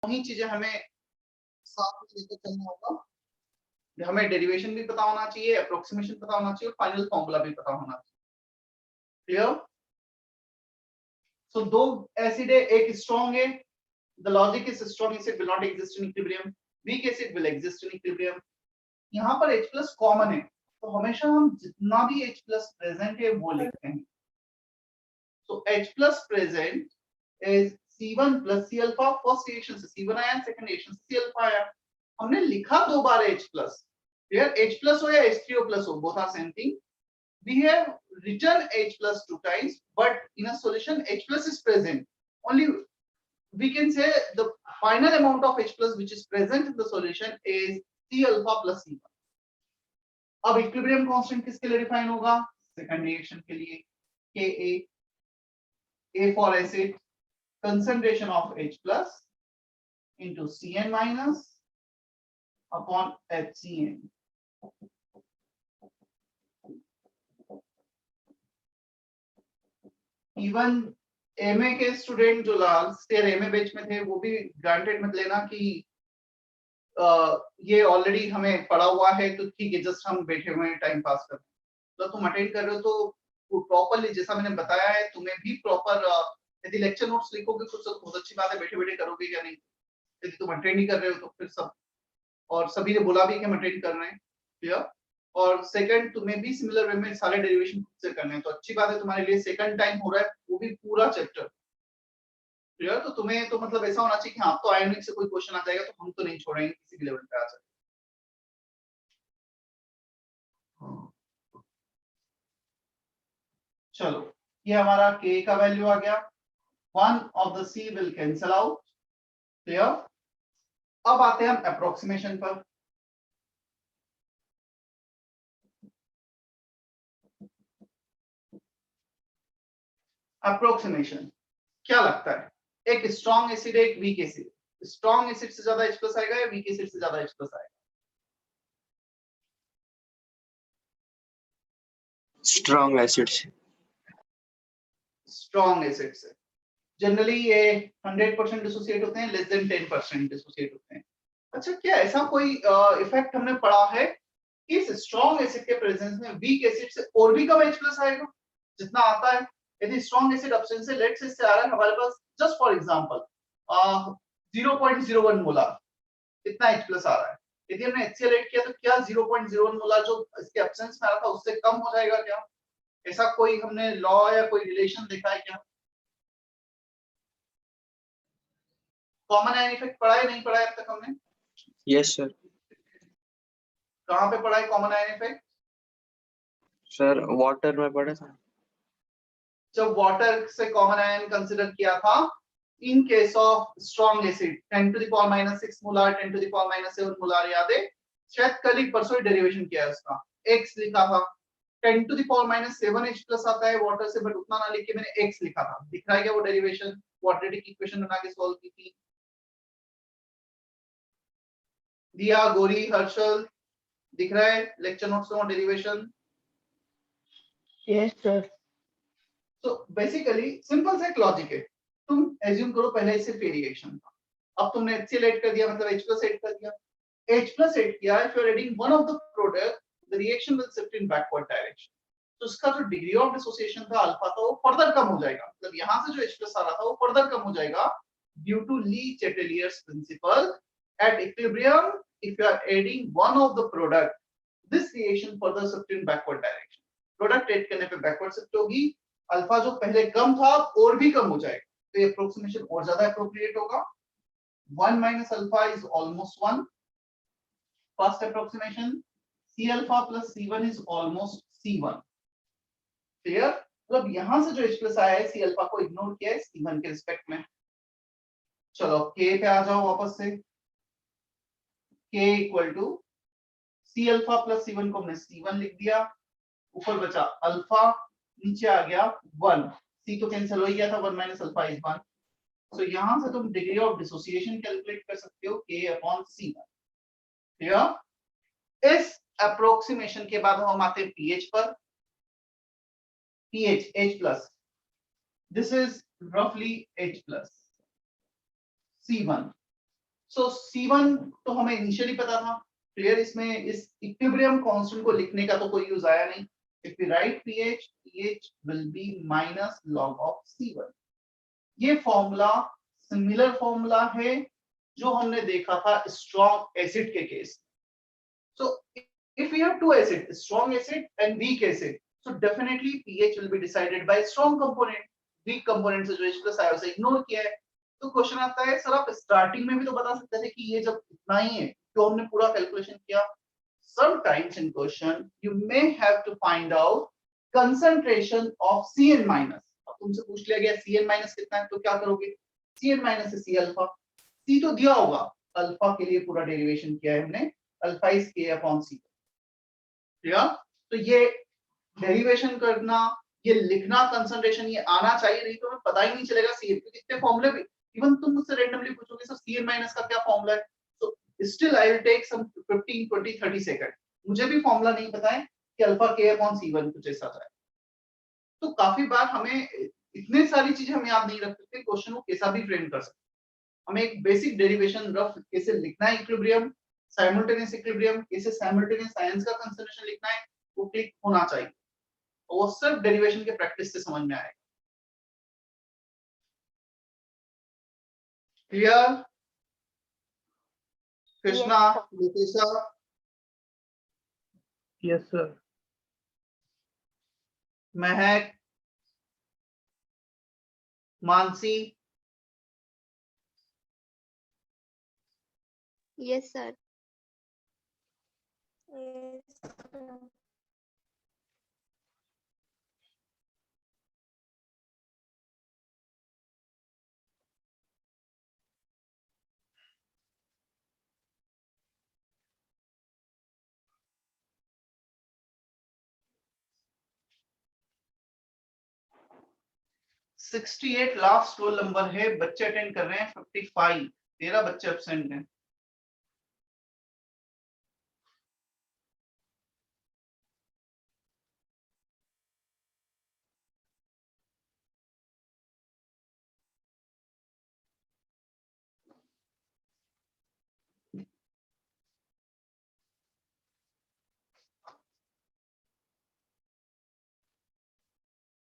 वही चीजें हमें साथ में लेकर चलना होगा। हमें डेरिवेशन भी पता होना चाहिए, अप्रोक्सीमेशन पता होना चाहिए, फाइनल फॉर्मूला भी पता होना चाहिए। क्लियर? सो दो एसिड है, एक स्ट्रॉन्ग है, the logic is strong acid will not exist in equilibrium, weak acid will exist in equilibrium। यहाँ पर H plus कॉमन है, तो हमेशा हम जितना भी H plus प्रेजेंट है वो लिखते हैं। So H plus present is C1 plus C alpha, first reaction से C1 आया, second reaction से C alpha आया। हमने लिखा दो बार H plus, here H plus हो या H3O plus हो, both are same thing। We have written H plus two times, but in a solution H plus is present. Only we can say the final amount of H plus which is present in the solution is C alpha plus C1। अब equilibrium constant किसके लिए define होगा? Second reaction के लिए Ka, A for acid, concentration of H plus into Cn minus upon HCN। Even MA के student जो last year MA batch में थे वो भी ग्रांटेड मत लेना कि ये ऑलरेडी हमें पढ़ा हुआ है तो ठीक है, जस्ट हम बैठे हुए हैं टाइम पास कर रहे हैं। तो तुम अटेंड कर रहे हो तो प्रॉपरली जैसा मैंने बताया है तुम्हें भी प्रॉपर, यदि लेक्चर नोट्स लिखोगे कुछ तो बहुत अच्छी बात है, बैठे बैठे करोगे क्या नहीं। यदि तुम अटेंड ही कर रहे हो तो फिर सब, और सभी ने बोला भी कि हम अटेंड कर रहे हैं, क्लियर। और सेकंड तुम्हें भी सिमिलर वे में सारे डेरिवेशन खुद से करने हैं, तो अच्छी बात है तुम्हारे लिए सेकंड टाइम हो रहा है वो भी पूरा चैप्टर, क्लियर। तो तुम्हें तो मतलब ऐसा होना चाहिए कि हाँ तो आयोनिक से कोई क्वेश्चन आ जाएगा तो हम तो नहीं छोड़ेंगे, किसी भी लेवल पे आ जाए। चलो ये हमारा K का वैल्यू आ गया, one of the C will cancel out, clear. अब आते हैं हम अप्रोक्सीमेशन पर। अप्रोक्सीमेशन क्या लगता है, एक स्ट्रॉन्ग एसिड है एक वीक एसिड, स्ट्रॉन्ग एसिड से ज्यादा H+ आएगा या वीक एसिड से ज्यादा H+ आएगा? स्ट्रॉन्ग एसिड से। स्ट्रॉन्ग एसिड से जनरली ये 100% डिसोसिएट होते हैं, लेस देन 10% डिसोसिएट होते हैं। अच्छा, क्या ऐसा कोई इफेक्ट हमने पढ़ा है कि इस स्ट्रॉन्ग एसिड के प्रेजेंस में वीक एसिड से और भी कम H+ आएगा जितना आता है? यदि स्ट्रॉन्ग एसिड ऑप्शन से लेट्स से आ रहा है हमारे पास, जस्ट फॉर एग्जांपल 0.01 मोलार इतना H+ आ रहा है, यदि हमने HCl ऐड किया तो क्या 0.01 मोलार जो इसके एब्सेंस में आ रहा था उससे कम हो जाएगा क्या? ऐसा कोई हमने लॉ या कोई रिलेशन देखा है क्या? कॉमन आयन इफेक्ट पढ़ा है नहीं पढ़ा है अब तक हमने? Yes sir. कहां पे पढ़ा है common ion effect? Sir water में पढ़ा था। जब वाटर से कॉमन आयन कंसीडर किया था in case of strong acid 10 to the power -6 molar, 10 to the power -7 molar, याद है? शायद कल ही परसों डेरिवेशन किया है उसका, x लिखा था, 10 टू द पावर -7 H+ आता है वाटर से, बट उतना ना लिख के मैंने x लिखा था। दिख रहा है क्या वो डेरिवेशन? क्वाड्रेटिक इक्वेशन बना के सॉल्व की थी। दिया, गोरी, हर्षल, दिख रहा है लेक्चर नोट्स में डेरिवेशन? Yes sir. तो बेसिकली सिंपल सा एक लॉजिक है, तुम एज्यूम करो पहले सिर्फ रिएक्शन था, अब तुमने HCl ऐड कर दिया मतलब H+ ऐड कर दिया, H+ ऐड किया, if you are adding one of the product the reaction will shift in backward direction, तो उसका जो डिग्री ऑफ डिसोसिएशन था अल्फा था वो फर्दर कम हो जाएगा, मतलब यहां से जो H+ आ रहा था वो फर्दर कम हो जाएगा due to Le Chatelier's principle. At equilibrium if you are adding one of the product this reaction further shift in backward direction, product add करने पे बैकवर्ड शिफ्ट होगी, अल्फा जो पहले कम था और भी कम हो जाएगा, तो ये अप्रोक्सीमेशन और ज्यादा एप्रोप्रिएट होगा। 1 minus alpha is almost 1, first approximation, C alpha plus C1 is almost C1, clear. मतलब यहां से जो H+ आया है C alpha को इग्नोर किया है C1 के रिस्पेक्ट में। चलो K पे आ जाओ वापस से, K equal to C alpha plus C1 को हमने C1 लिख दिया, ऊपर बचा अल्फा, नीचे आ गया 1, C तो कैंसिल हो ही गया था, 1 minus alpha is 1, so यहां से तुम डिग्री ऑफ डिसोसिएशन कैलकुलेट कर सकते हो K/C1, क्लियर। इस अप्रोक्सीमेशन के बाद हम आते हैं pH पर, pH H+, this is roughly H+, C1, so C1 तो हमें इनिशियली पता था, क्लियर। इसमें इस इक्विलिब्रियम कांस्टेंट को लिखने का तो कोई यूज आया नहीं। If we write pH will be minus log of C1। ये फॉर्मूला सिमिलर फॉर्मूला है जो हमने देखा था स्ट्रॉन्ग एसिड के case. So if we have two acid, strong acid and weak acid, so definitely pH will be decided by strong component. weak component से जो H+ आया उसे इग्नोर किया है। तो क्वेश्चन आता है सर आप स्टार्टिंग में भी तो बता सकते थे कि ये जब इतना ही है तो हमने पूरा कैलकुलेशन किया। Sometimes in question you may have to find out concentration of Cn-। अब तुमसे पूछ लिया गया Cn- कितना है तो क्या करोगे, Cn- से C अल्फा। C तो दिया होगा, अल्फा के लिए पूरा डेरिवेशन किया है हमने, अल्फा इज K/C। या तो ये डेरिवेशन करना, ये लिखना कंसंट्रेशन ये आना चाहिए, नहीं तो हमें पता ही नहीं चलेगा Cn के कितने फॉर्मूले भी। इवन तुम मुझसे रैंडमली पूछोगे सर Cn- का क्या फॉर्मूला है, तो still I will take some 15 20 30 second. मुझे भी फॉर्मूला नहीं पता है कि अल्फा K/C1 कुछ ऐसा था। तो काफी बार हमें इतने सारी चीजें हम याद नहीं रख सकते, क्वेश्चन को कैसा भी फ्रेम कर सकते। हमें एक बेसिक डेरिवेशन रफ कैसे लिखना है इक्विलिब्रियम, साइमल्टेनियस इक्विलिब्रियम, कैसे साइमल्टेनियस आयंस का कंसंट्रेशन लिखना है, वो क्लिक होना चाहिए। वो सिर्फ डेरिवेशन के प्रैक्टिस से समझ में आएगा। Clear? Krishna, Nitisha, Yes, sir. Mahak, Mansi, Yes, sir. Yes, sir. Sixty at last roll number है, बच्चे अटेंड कर रहे हैं 55, 13 बच्चे एब्सेंट हैं।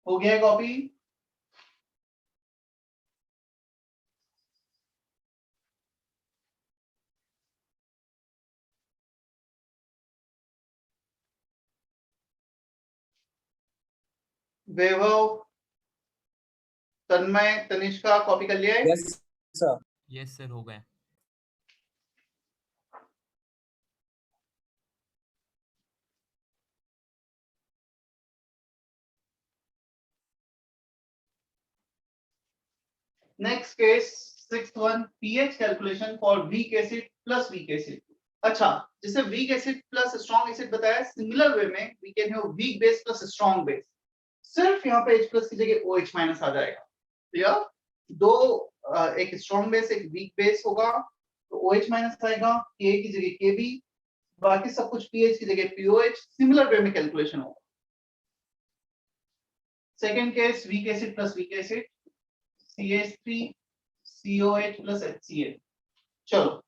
हो गया कॉपी? वैभव, तन्मय, तनिष्का कॉपी कर लिया है? Yes sir. यस सर, हो गए। Next case 6th one, pH calculation for weak acid plus weak acid. अच्छा, जैसे weak acid plus strong acid बताया, सिमिलर वे में we can have weak base plus strong base. सिर्फ यहाँ पे H+ की जगह OH- आ जाएगा। तो या दो एक स्ट्रॉन्ग बेस एक वीक बेस होगा तो OH- आएगा, K की जगह Kb, बाकी सब कुछ pH की जगह POH। सिमिलर वे में कैलकुलेशन होगा। Second case week acid plus weak acid, CH3 COH plus HCl। चलो,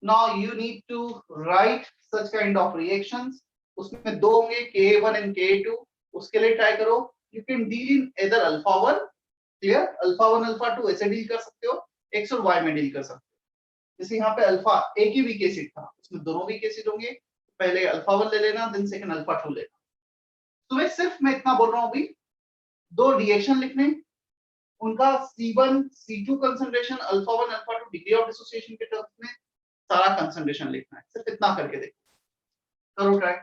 now you need to write such kind of reactions। उसमें दो होंगे Ka1 and Ka2। उसके लिए ट्राई करो, you can deal in either alpha 1, clear, alpha 1 alpha 2 ऐसे deal कर सकते हो, X और Y में डील कर सकते हो। जैसे यहाँ पे अल्फा एक ही वीक एसिड था, उसमें दोनों वीक एसिड होंगे, पहले अल्फा 1 ले लेना, देन सेकंड अल्फा 2 लेना। तुम्हें सिर्फ मैं इतना बोल रहा हूँ अभी, दो रिएक्शन लिखने, उनका C1 C2 concentration, alpha 1 alpha 2 degree of dissociation के टर्म्स में सारा कंसंट्रेशन लिखना है। सिर्फ इतना करके देखो, करो ट्राई।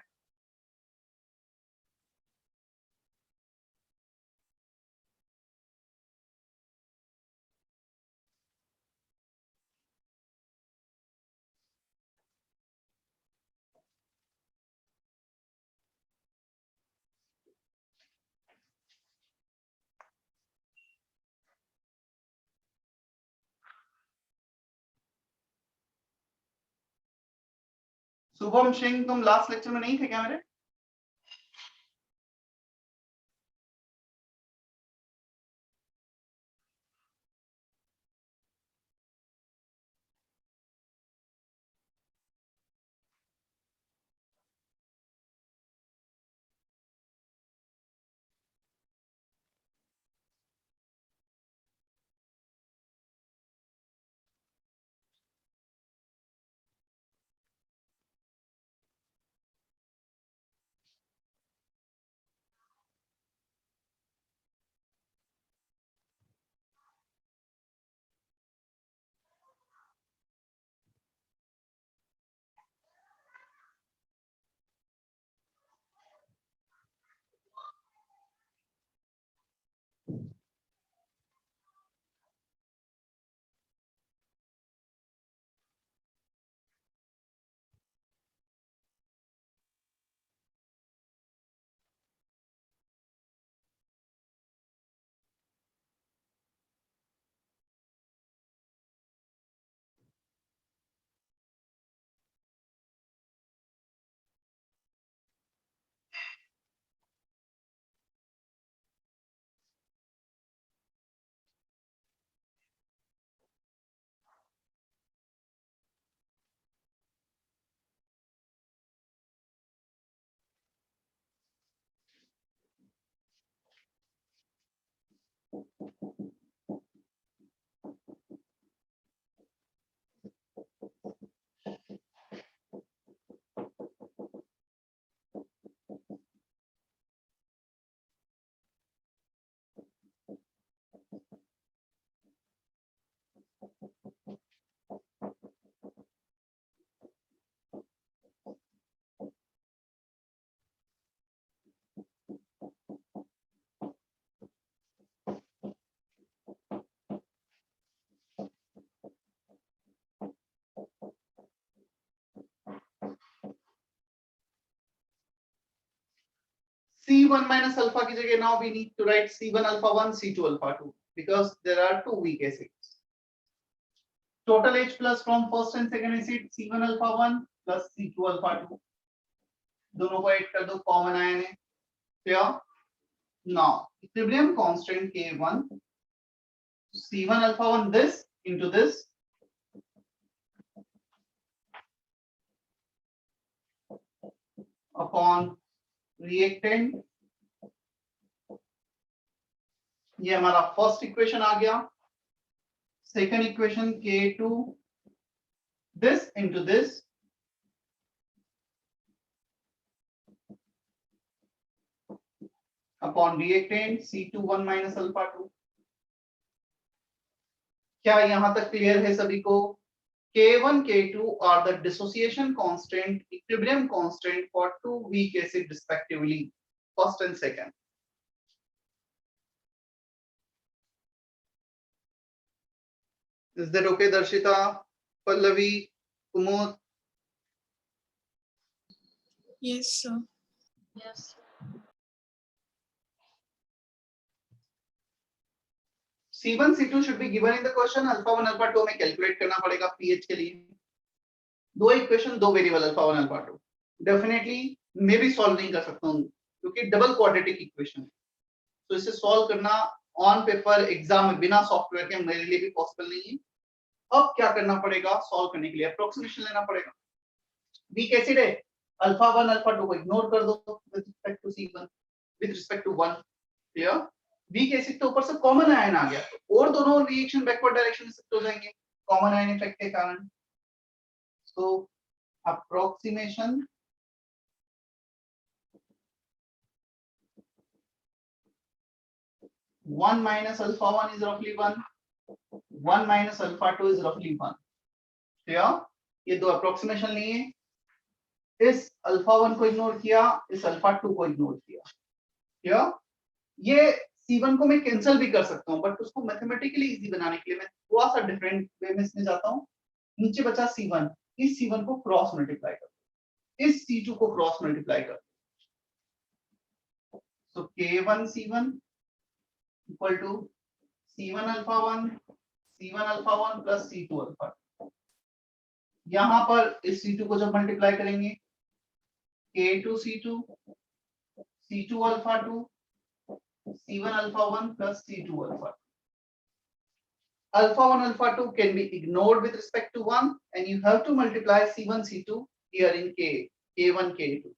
शुभम सिंह, तुम लास्ट लेक्चर में नहीं थे क्या मेरे? C1 minus alpha की जगह now we need to write C1 alpha 1 C2 alpha 2 because there are two weak acids. Total H plus from first and second acid C1 alpha 1 plus C2 alpha 2 दोनों को add कर दो common ion है क्या now equilibrium constant K1 C1 alpha 1 this into this upon reactant ये हमारा first equation आ गया second equation K2 this into this upon reactant C2 1 minus alpha 2 क्या यहां तक क्लियर है सभी को K1 K2 are the dissociation constant equilibrium constant for two weak acid respectively first and second. Is that okay Darshita, Pallavi, Kumud? Yes, sir. Yes. C1 C2 should be given in the question alpha 1 alpha 2 में calculate करना पड़ेगा pH के लिए दो equation दो variable alpha 1 alpha 2 definitely मैं भी solve नहीं कर सकता हूं क्योंकि डबल क्वाड्रेटिक इक्वेशन है तो इसे सॉल्व करना ऑन पेपर एग्जाम में बिना सॉफ्टवेयर के मेरे लिए भी पॉसिबल नहीं है अब क्या करना पड़ेगा सॉल्व करने के लिए अप्रोक्सीमेशन लेना पड़ेगा वीक एसिड है अल्फा 1 अल्फा 2 को इग्नोर कर दो with respect to C1 with respect to 1 clear weak acid तो ऊपर से कॉमन आयन आ गया और दोनों रिएक्शन बैकवर्ड डायरेक्शन में शिफ्ट हो जाएंगे कॉमन आयन इफेक्ट के कारण so approximation one minus alpha 1 is roughly 1 minus alpha 2 is roughly 1 क्या ये दो अप्रोक्सीमेशन लिए इस अल्फा 1 को इग्नोर किया इस अल्फा 2 को इग्नोर किया क्या ये C1 को मैं कैंसिल भी कर सकता हूं बट उसको मैथमेटिकली इजी बनाने के लिए मैं थोड़ा सा डिफरेंट वे में इसमें जाता हूं नीचे बचा C1 इस C1 को क्रॉस मल्टीप्लाई कर इस C2 को क्रॉस मल्टीप्लाई कर so K1 C1 equal to C1 alpha 1 C1 alpha 1 plus C2 alpha 2 यहां पर इस C2 को जब मल्टीप्लाई करेंगे K2 C2 C2 alpha 2 C1 alpha 1 plus C2 alpha 2 alpha 1 alpha 2 can be ignored with respect to 1 and you have to multiply C1 C2 here in K1 K2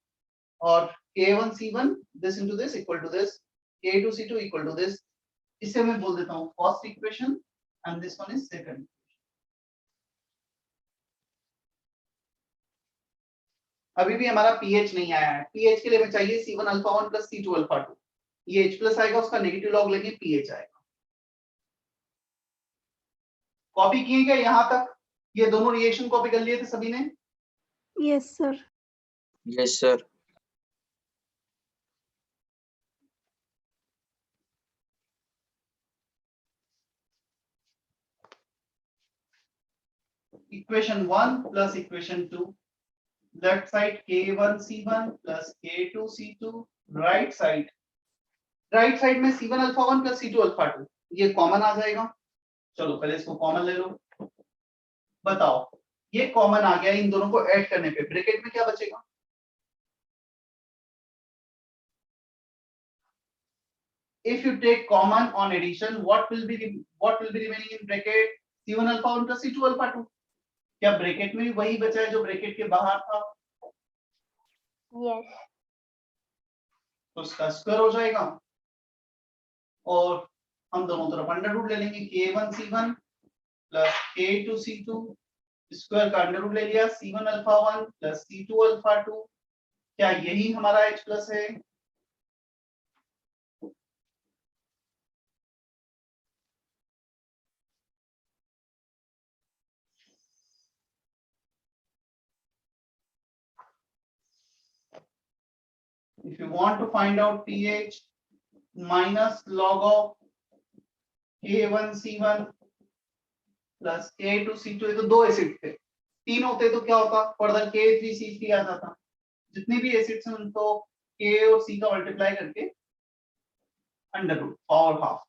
or K1 C1 this into this equal to this K2 C2 equal to this इसे मैं बोल देता हूँ first equation and this one is second अभी भी हमारा pH नहीं आया है pH के लिए हमें चाहिए C1 alpha 1 plus C2 alpha 2 ये H प्लस आएगा उसका नेगेटिव लॉग लेंगे pH आएगा कॉपी किए क्या यहाँ तक ये दोनों रिएक्शन कॉपी कर लिए थे सभी ने Yes, sir. Yes, sir. Equation 1 plus equation 2 left side K1 C1 plus K2 C2 right side में C1 alpha 1 plus C2 alpha 2 ये कॉमन आ जाएगा चलो पहले इसको कॉमन ले लो बताओ ये कॉमन आ गया इन दोनों को ऐड करने पे ब्रैकेट में क्या बचेगा if you take common on addition what will be remaining in bracket C1 alpha 1 plus C2 alpha 2 क्या ब्रैकेट में भी वही बचा है जो ब्रैकेट के बाहर था Yes. तो उसका स्क्वायर हो जाएगा और हम दोनों तरफ अंडर रूट ले लेंगे K1 C1 plus K2 C2 square का अंडर रूट ले लिया C1 alpha 1 plus C2 alpha 2 क्या यही हमारा H प्लस है if you want to find out pH minus log of K1 C1 plus K2 C2 ये तो दो एसिड थे तीन होते तो क्या होता फर्दर K3 C3 आ जाता जितने भी एसिड्स हैं उनको K और C का मल्टीप्लाई करके अंडर रूट और half.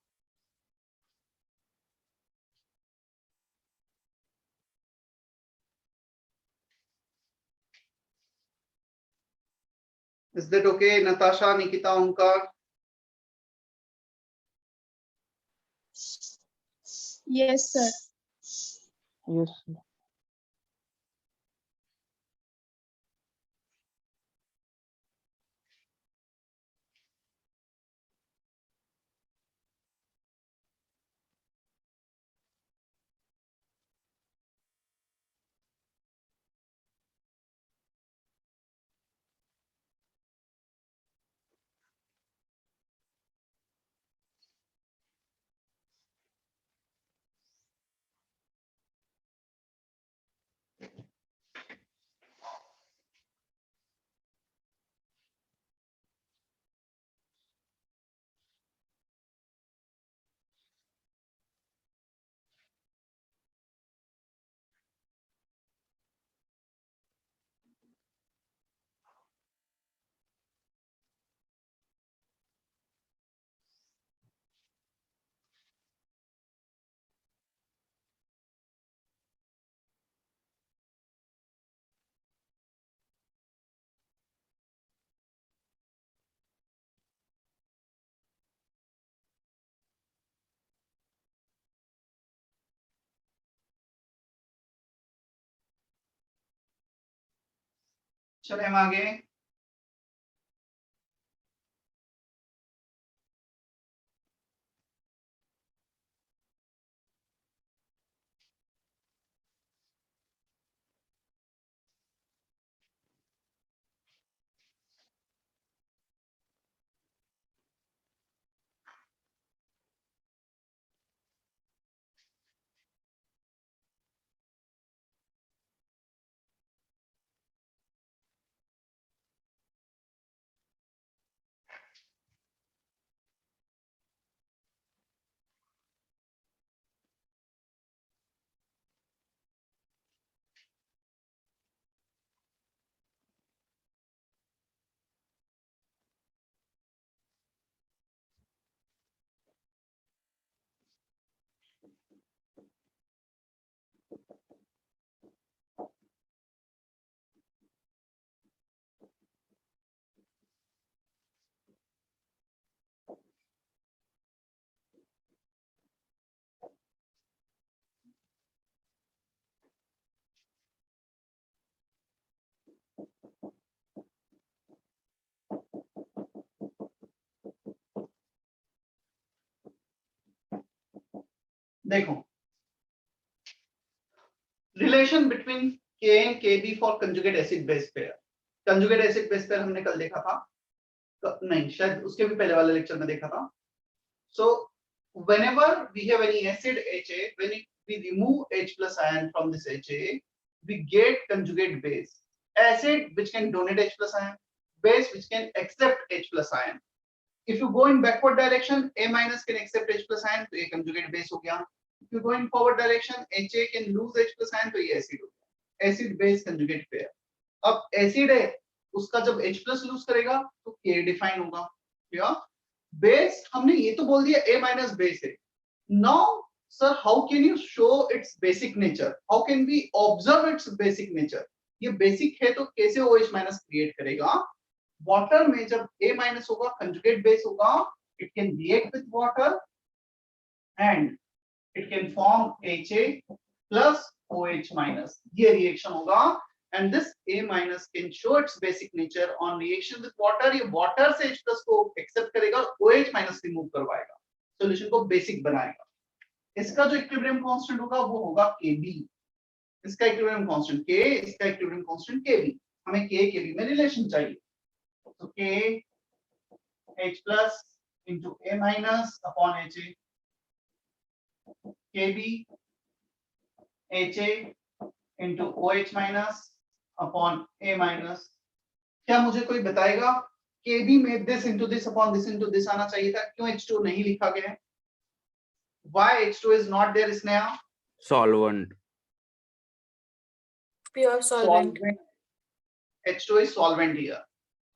Is that okay, Natasha, Nikita, Omkar? Yes, sir. Yes, sir. चले हम आगे. देखो, relation between K and Kb for conjugate acid base pair. Conjugate acid base pair हमने कल देखा था. नहीं, शायद उसके भी पहले वाले लेक्चर में देखा था. So whenever we have any acid HA, when we remove H plus ion from this HA, we get conjugate base. Acid which can donate H plus ion, base which can accept H plus ion. If you go in backward direction, A minus can accept H plus ion, तो ये conjugate base हो गया. If you go in forward direction, HA can lose H plus ion, तो ये acid हो गया. Acid base conjugate pair. अब acid है, उसका जब H plus lose करेगा तो K define होगा. क्या? Base हमने ये तो बोल दिया A minus base है. Now, sir, how can you show its basic nature? How can we observe its basic nature? ये basic है तो कैसे OH minus create करेगा? Water में जब A minus होगा, conjugate base होगा, it can react with water and it can form HA plus OH minus. ये reaction होगा and this A minus can show its basic nature on reaction with water. ये water से H plus को accept करेगा और OH minus remove करवाएगा. Solution को basic बनाएगा. इसका जो इक्विलिब्रियम कांस्टेंट होगा वो होगा Kb. इसका इक्विलिब्रियम कांस्टेंट K, इसका इक्विलिब्रियम कांस्टेंट Kb. हमें K Kb में रिलेशन चाहिए. तो K H plus into A minus upon HA. Kb HA into OH minus upon A minus. क्या मुझे कोई बताएगा Kb में this into this upon this into this आना चाहिए था, क्यों H2 नहीं लिखा गया है? Why H2 is not there, Sneha? Solvent. Pure solvent. H2 is solvent here.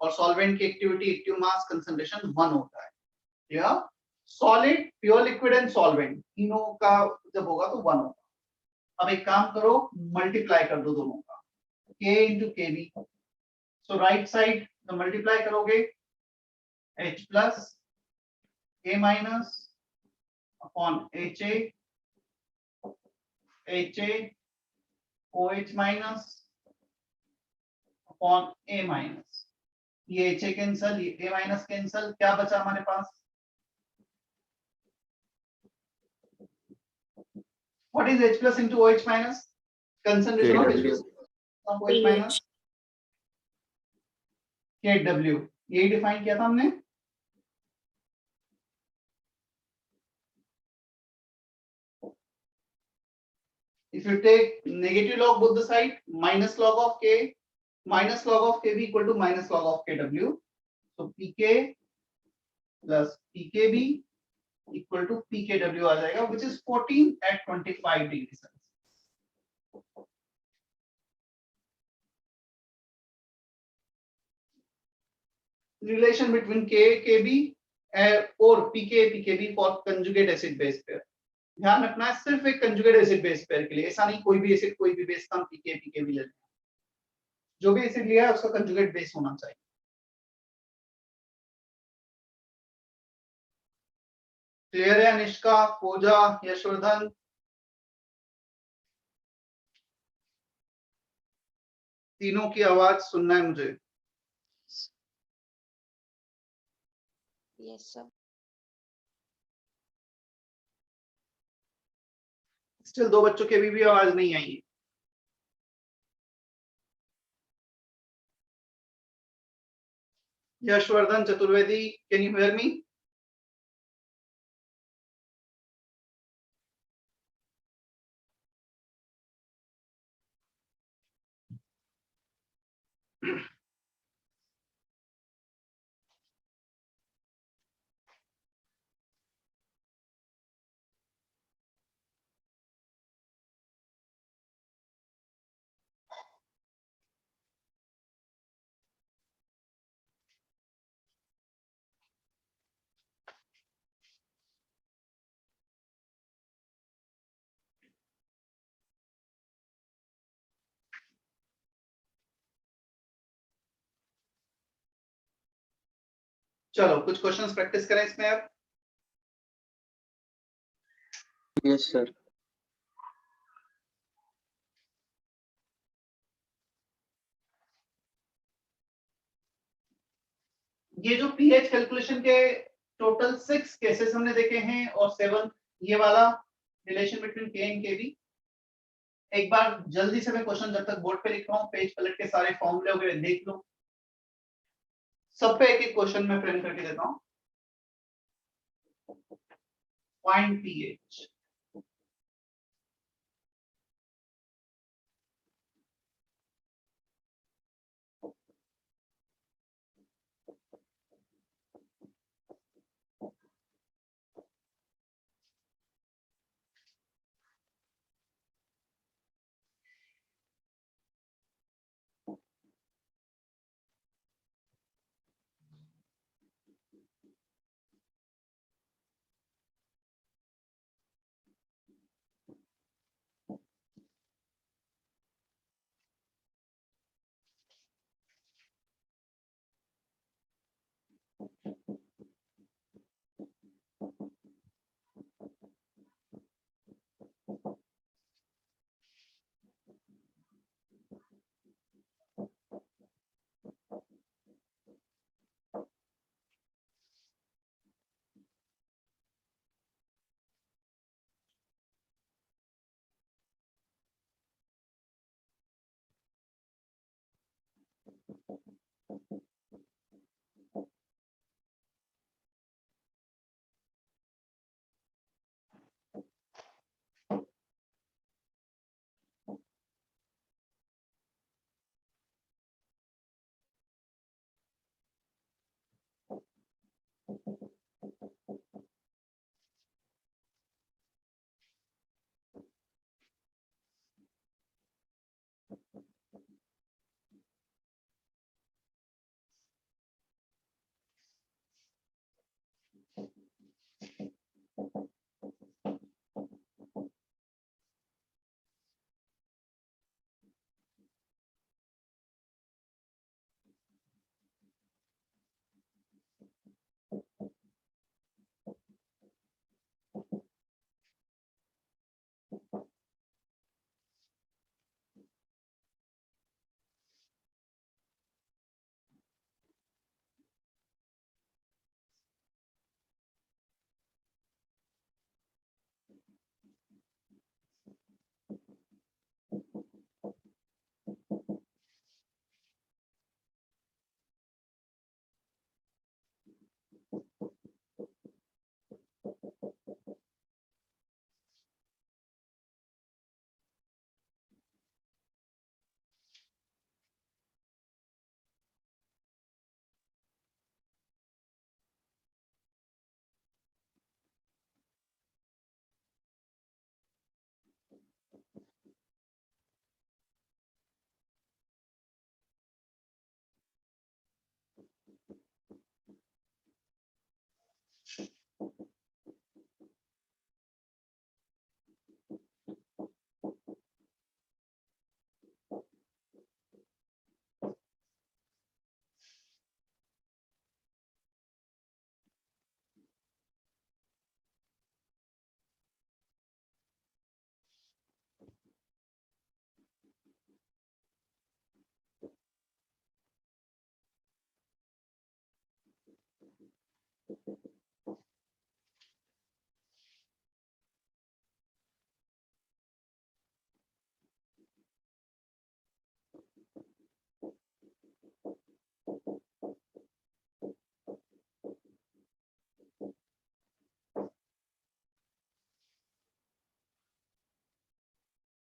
और सॉल्वेंट की एक्टिविटी, एक्टिव मास, कंसंट्रेशन 1 होता है। या solid, pure liquid and solvent तीनों का जब होगा तो 1 होगा। अब एक काम करो, मल्टीप्लाई कर दो दोनों का, K into KB। सो राइट साइड जब मल्टीप्लाई करोगे H plus A minus upon HA, HA OH minus upon A minus, ये HA कैंसल, ये A माइनस कैंसल, क्या बचा हमारे पास? What is H plus into OH minus? Concentration of H KW. plus of OH minus KW, यही define किया था हमने। If you take negative log both the side, minus log of K, minus log of KB equal to minus log of KW. So PK plus PKB equal to PKW आ जाएगा, which is 14 at 25 degrees Celsius. Relation between K, KB or PK, PKB for conjugate acid base pair. ध्यान रखना है सिर्फ एक conjugate acid base pair के लिए, ऐसा नहीं कोई भी एसिड कोई भी बेस का हम पीके पीके भी ले लें। जो भी एसिड लिया है उसका कंजुगेट बेस होना चाहिए। क्लियर है अनिष्का, पूजा, यशवर्धन? तीनों की आवाज सुनना है मुझे। Yes, sir. स्टिल दो बच्चों की अभी भी आवाज नहीं आई है। Yashvardhan Chaturvedi, can you hear me? चलो कुछ क्वेश्चंस प्रैक्टिस करें इसमें अब। Yes, sir. ये जो पीएच कैलकुलेशन के टोटल 6 केसेस हमने देखे हैं और 7 ये वाला रिलेशन बिटवीन के एंड के बी। एक बार जल्दी से मैं क्वेश्चन जब तक बोर्ड पे लिख रहा हूँ पेज पलट के सारे फॉर्मूले वगैरह देख लो। सब पे एक एक क्वेश्चन मैं प्रिंट करके देता हूँ। फाइंड पीएच,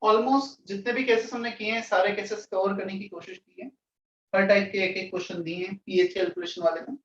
ऑलमोस्ट जितने भी केसेस हमने किए हैं सारे केसेस कवर करने की कोशिश की है। हर टाइप के एक एक क्वेश्चन दिए हैं पीएच कैलकुलेशन वाले में।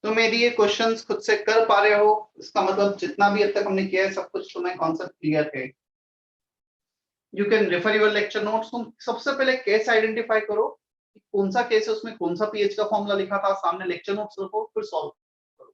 तो मेरी ये क्वेश्चंस खुद से कर पा रहे हो, इसका मतलब जितना भी अब तक हमने किया है सब कुछ तुम्हें कॉन्सेप्ट क्लियर है। You can refer your lecture notes. तुम सबसे पहले केस आइडेंटिफाई करो कि कौन सा केस है, उसमें कौन सा पीएच का फॉर्मूला लिखा था, सामने लेक्चर नोट्स रखो, फिर सॉल्व करो।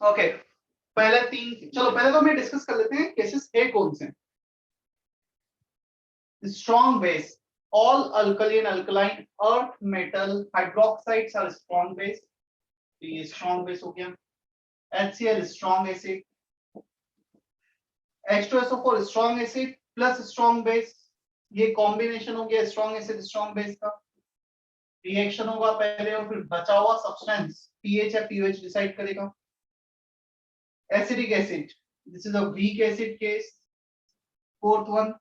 ओके पहले तीन, चलो पहले तो हमें डिस्कस कर लेते हैं केसेस है कौन से। Strong base, all alkaline alkaline earth metal hydroxides are strong base, तो ये strong base हो गया। HCl strong acid, H2SO4 strong acid plus strong base, ये कॉम्बिनेशन हो गया strong acid strong base का। रिएक्शन होगा पहले और फिर बचा हुआ सब्सटेंस pH या pOH डिसाइड करेगा। Acidic acid, this is a weak acid case. Fourth one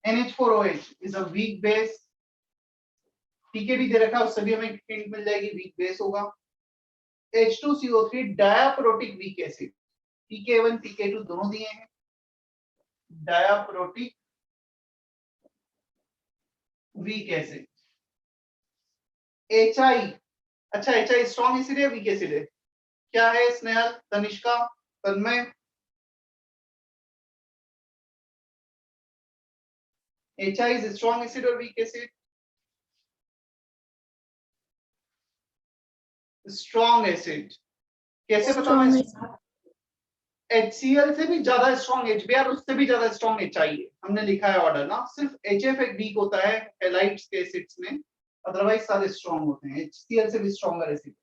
NH4OH is a weak base, पीके भी दे रखा है उससे भी हमें हिंट मिल जाएगी, वीक बेस होगा। H2CO3 डायाप्रोटिक weak acid, pK1 pK2 दोनों दिए हैं, डायाप्रोटिक वीक एसिड। HI, अच्छा HI स्ट्रॉन्ग एसिड है वीक एसिड है, क्या है स्नेहल, तनिष्का, तन्मय? HI is strong acid or weak acid? Strong acid. कैसे पता? Strong मैं acid. HCl से भी ज्यादा स्ट्रॉन्ग HBr, उससे भी ज्यादा स्ट्रॉन्ग HI है, हमने लिखा है ऑर्डर ना, सिर्फ HF एक वीक होता है हैलाइड्स के एसिड्स में, अदरवाइज सारे स्ट्रॉन्ग होते हैं। HCl से भी stronger acid,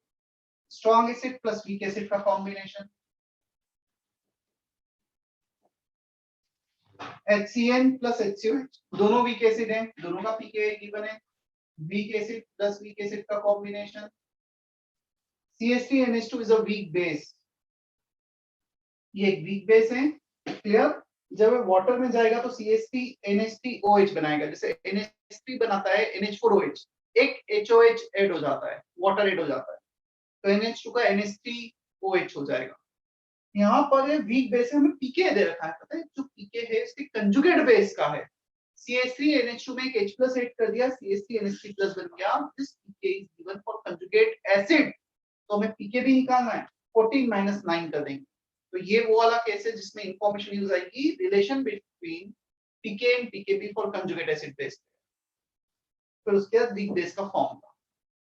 strong acid plus weak acid का कॉम्बिनेशन। HCN प्लस HCOH दोनों वीक एसिड हैं, दोनों का pKa गिवन है, weak acid plus weak acid का combination. CH3NH2 is a weak base, ये एक वीक बेस है, क्लियर। जब वाटर में जाएगा तो CH3NH3OH बनाएगा, जैसे NH3 बनाता है NH4OH, एक HOH ऐड हो जाता है, वाटर ऐड हो जाता है, तो NH2 का NH3OH हो जाएगा। यहाँ पर ये वीक बेस है, हमें पीके दे रखा है, पता है जो पीके है इसके कंजुगेट बेस का है। CH3NH2 में एक H+ ऐड कर दिया, CH3NH3+ बन गया, this pK is given for conjugate acid, तो हमें पीके भी निकालना है, 14 - 9 कर देंगे। तो ये वो वाला केस है जिसमें इंफॉर्मेशन यूज आएगी, relation between pK and pKb for conjugate acid base. फिर उसके बाद वीक बेस का फॉर्मूला।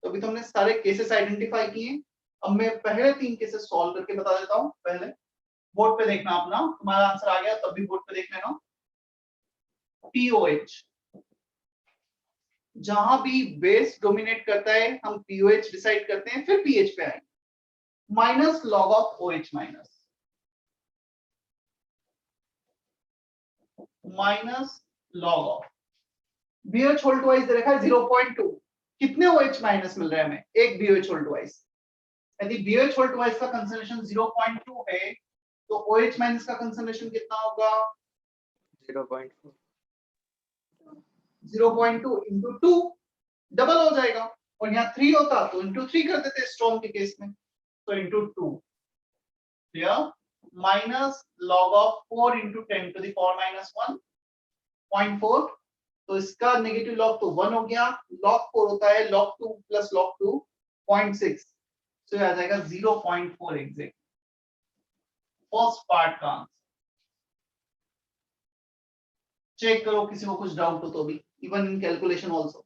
तो अभी तो हमने सारे केसेस आइडेंटिफाई किए, अब मैं पहले 3 केसेस सॉल्व करके बता देता हूं। पहले बोर्ड पे देखना अपना, तुम्हारा आंसर आ गया तब भी बोर्ड पे देख लेना। POH, जहां भी बेस डोमिनेट करता है हम POH डिसाइड करते हैं, फिर pH पे आएंगे। Minus log of OH minus, minus log of BH whole twice दे रखा है 0.2, कितने OH माइनस मिल रहे हैं हमें? एक BH होल ट्वाइस। यदि BH होल ट्वाइस का कंसंट्रेशन 0.2 है तो OH माइनस का कंसंट्रेशन कितना होगा? 0.4 0.2 into 2 डबल हो जाएगा, और यहाँ 3 होता तो into 3 कर देते स्ट्रॉन्ग के केस में, तो into 2, clear. Minus log of 4 into 10 to the power minus 1, 0.4, तो इसका नेगेटिव लॉग तो 1 हो गया, लॉग 4 होता है लॉग 2 प्लस लॉग 2, 0.6, तो ये आ जाएगा 0.4 एग्जैक्ट। फर्स्ट पार्ट का आंसर चेक करो, किसी को कुछ डाउट हो तो भी, इवन इन कैलकुलेशन आल्सो,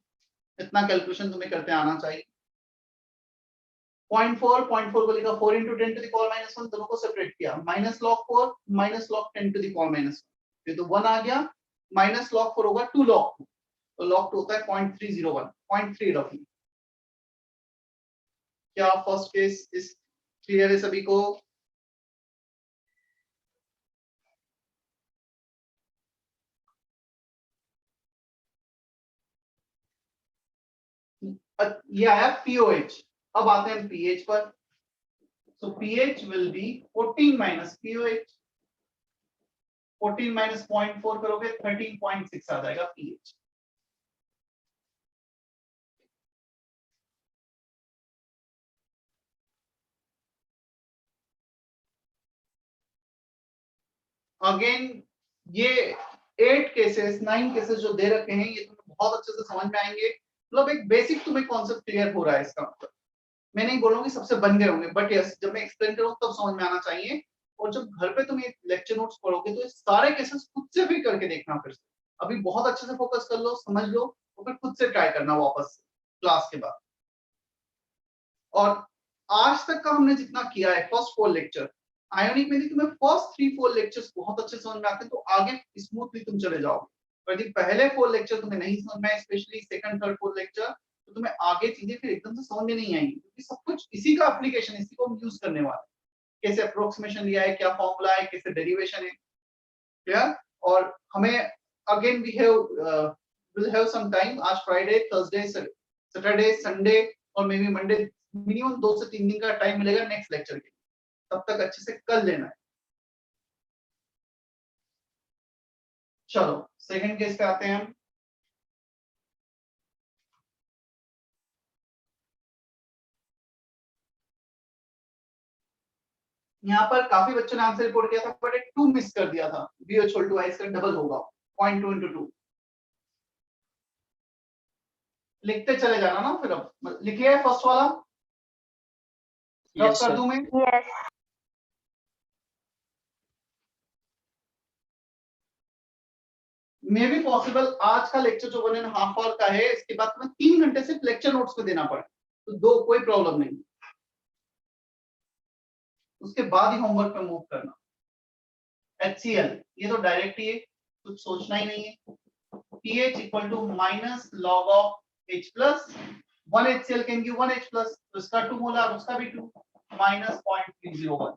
इतना कैलकुलेशन तुम्हें करते आना चाहिए। 0.4 को लिखा 4 into 10 to the power minus 1, दोनों को सेपरेट किया, minus log 4 minus log 10 to the power minus 1, ये तो 1 आ गया, माइनस लॉग 4 होगा 2 log 2, तो log 2 होता है 0.301, 0.3 रफली। क्या फर्स्ट केस इस क्लियर है सभी को? ये आया POH, अब आते हैं pH पर। So pH will be 14 minus pOH. 14 minus 0.4 करोगे 13.6 आ जाएगा pH. अगेन ये 8 केसेस 9 केसेस जो दे रखे हैं ये तुम्हें बहुत अच्छे से समझ में आएंगे. मतलब एक बेसिक तुम्हें कॉन्सेप्ट क्लियर हो रहा है इसका मतलब. मैं नहीं बोलूंगी सबसे बन गए होंगे बट यस जब मैं एक्सप्लेन करूँ तब समझ में आना चाहिए. और जब घर पे तुम ये लेक्चर नोट्स पढ़ोगे तो ये सारे केसेस खुद से भी करके देखना. फिर से अभी बहुत अच्छे से फोकस कर लो, समझ लो और फिर खुद से ट्राई करना वापस क्लास के बाद. और आज तक का हमने जितना किया है फर्स्ट 4 लेक्चर आयोनिक में, तुम्हें फर्स्ट 3-4 लेक्चर्स बहुत अच्छे समझ में आते हैं तो आगे स्मूथली तुम चले जाओगे. पर यदि पहले 4 लेक्चर तुम्हें नहीं समझ में आए, स्पेशली सेकंड थर्ड 4 लेक्चर, तो तुम्हें आगे चीजें फिर एकदम से समझ में नहीं आएंगी क्योंकि सब कुछ इसी का एप्लीकेशन, इसी को हम यूज करने वाले हैं. कैसे अप्रोक्सीमेशन लिया है, क्या फॉर्मूला है, कैसे डेरिवेशन है. क्लियर. और हमें again we have will have some time. आज फ्राइडे, थर्सडे, सैटरडे, संडे और मे बी मंडे मिनिमम 2 से 3 दिन का टाइम मिलेगा नेक्स्ट लेक्चर के. तब तक अच्छे से कर लेना है. चलो सेकंड केस पे आते हैं हम. यहाँ पर काफी बच्चों ने आंसर रिपोर्ट किया था बट एक 2 मिस कर दिया था. VO इक्वल टू I इसका डबल होगा 0.2 into 2. लिखते चले जाना ना. फिर अब लिखिए फर्स्ट वाला. Yes, कर sir. दूं मैं. Yes. मे बी पॉसिबल आज का लेक्चर जो 1.5 आवर का है इसके बाद तुम्हें 3 घंटे सिर्फ लेक्चर नोट्स पे देना पड़े तो दो कोई प्रॉब्लम नहीं. उसके बाद ही होमवर्क पे मूव करना. HCl ये तो डायरेक्ट ही है, कुछ सोचना ही नहीं है. pH equal to minus log of H plus 1 HCl can give 1 H plus, तो इसका 2 मोलर उसका भी 2 माइनस 0.301.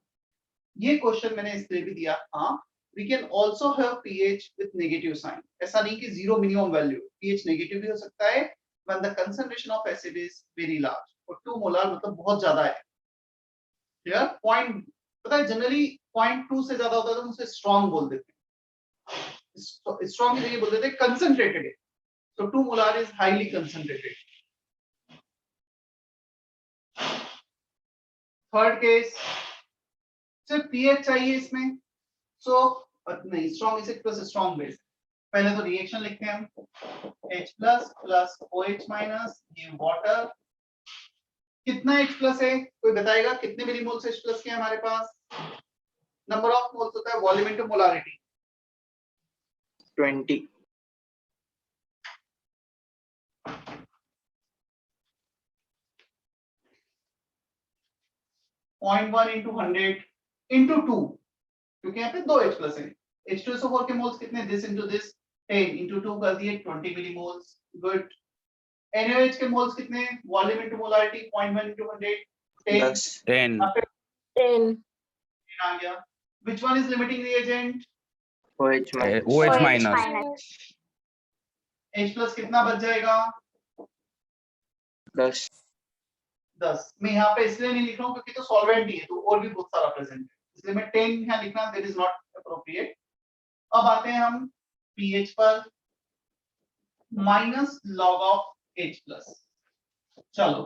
ये क्वेश्चन मैंने इसलिए भी दिया. हाँ we can also have pH with negative sign. ऐसा नहीं कि zero minimum value, pH negative भी हो सकता है when the concentration of acid is very large. और 2 मोलर मतलब बहुत ज्यादा है. क्लियर. पॉइंट पता है जनरली 0.2 से ज्यादा होता है तो उसे स्ट्रॉन्ग बोल देते हैं. स्ट्रॉन्ग नहीं बोल देते, कंसंट्रेटेड है. So 2 molar is highly concentrated. Third case सिर्फ pH चाहिए इसमें. सो नहीं, strong acid plus strong base. पहले तो रिएक्शन लिखते हैं हम. H plus plus OH minus give water. कितना H प्लस है कोई बताएगा? कितने मिलीमोल्स H प्लस के हमारे पास? नंबर ऑफ मोल्स होता है volume into molarity. 20. 0.1 into 100 into 2 क्योंकि यहाँ पे 2 H प्लस है. H2SO4 के मोल्स कितने? दिस इनटू दिस 10 into 2 कर दिए 20 मिलीमोल्स. गुड. NaOH के मोल्स कितने? Volume into molarity 0.1 into 100 10. 10. 10. आ गया. Which one is limiting reagent? OH minus. OH minus. H plus कितना बच जाएगा? 10. 10. मैं यहाँ पे इसलिए नहीं लिख रहा हूँ क्योंकि तो सॉल्वेंट ही है तो और भी बहुत सारा प्रेजेंट है, इसलिए मैं 10 यहाँ लिखना दैट इज नॉट अप्रोप्रिएट. अब आते हैं हम pH पर. Minus log of H plus. चलो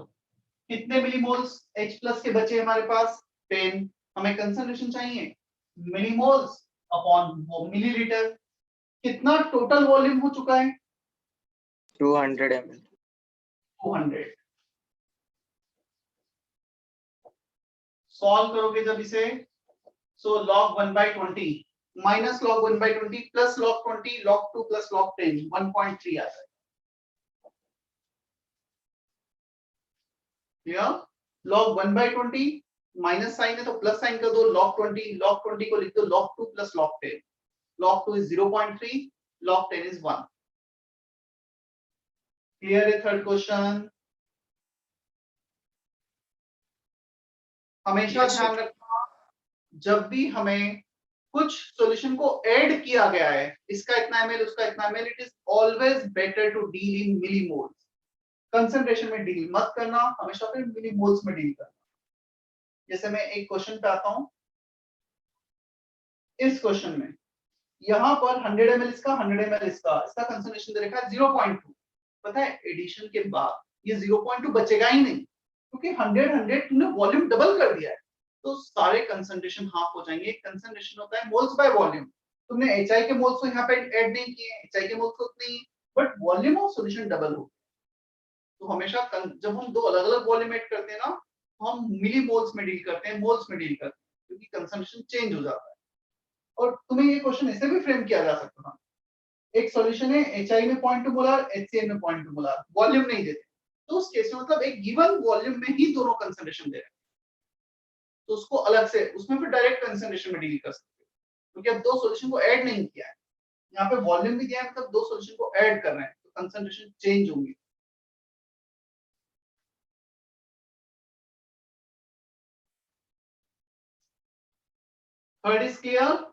कितने मिलीमोल्स H प्लस के बचे हमारे पास? 10. हमें कंसंट्रेशन चाहिए मिलीमोल्स अपॉन मिलीलीटर. कितना टोटल वॉल्यूम हो चुका है? 200 ml. 200. सॉल्व करोगे जब इसे सो log 1/20 minus log 1/20 plus log 20 log 2 plus log 10 1.3 आ जाएगा. क्लियर. log 1/20 माइनस साइन है तो प्लस साइन कर दो. log 20 को लिख दो log 2 plus log 10. log 2 is 0.3, log 10 is 1. Clear है. Third question. हमेशा Yes, sir. ध्यान रखना जब भी हमें कुछ सॉल्यूशन को ऐड किया गया है, इसका इतना ml उसका इतना ml, it is always better to deal in millimoles. Concentration में डील मत करना, हमेशा फिर मिलीमोल्स में डील करना. जैसे मैं एक क्वेश्चन पे आता हूं, इस क्वेश्चन में यहाँ पर 100 ml इसका 100 ml इसका कंसंट्रेशन दे रखा है 0.2। पता है एडिशन के बाद ये 0.2 बचेगा ही नहीं, क्योंकि 100 तूने वॉल्यूम डबल कर दिया है, तो सारे कंसंट्रेशन हाफ हो जाएंगे। कंसंट्रेशन होता है मोल्स बाय वॉल्यूम। तुमने HI के मोल्स को यहाँ पे ऐड नहीं किए, HI के मोल्स को उतने ही, but volume of solution double हो। तो हमेशा जब हम दो अलग अलग वॉल्यूम ऐड करते हैं ना, तो हम मिली मोल्स में डील करते हैं, मोल्स में डील करते हैं, क्योंकि कंसंट्रेशन चेंज हो जाता है। और तुम्हें ये क्वेश्चन ऐसे भी फ्रेम किया जा सकता था, एक सॉल्यूशन है HI में 0.2 मोलार, HCl में 0.2 मोलार, वॉल्यूम नहीं देते, तो उस केस में मतलब एक गिवन वॉल्यूम में ही दोनों कंसंट्रेशन दे रहे हैं, तो उसको अलग से उसमें फिर डायरेक्ट कंसंट्रेशन में डील कर सकते हो, क्योंकि अब दो सॉल्यूशन को ऐड नहीं किया है, यहाँ पे वॉल्यूम भी दिया है, मतलब दो सॉल्यूशन को ऐड कर रहे हैं, तो कंसंट्रेशन चेंज होंगे। Third is clear?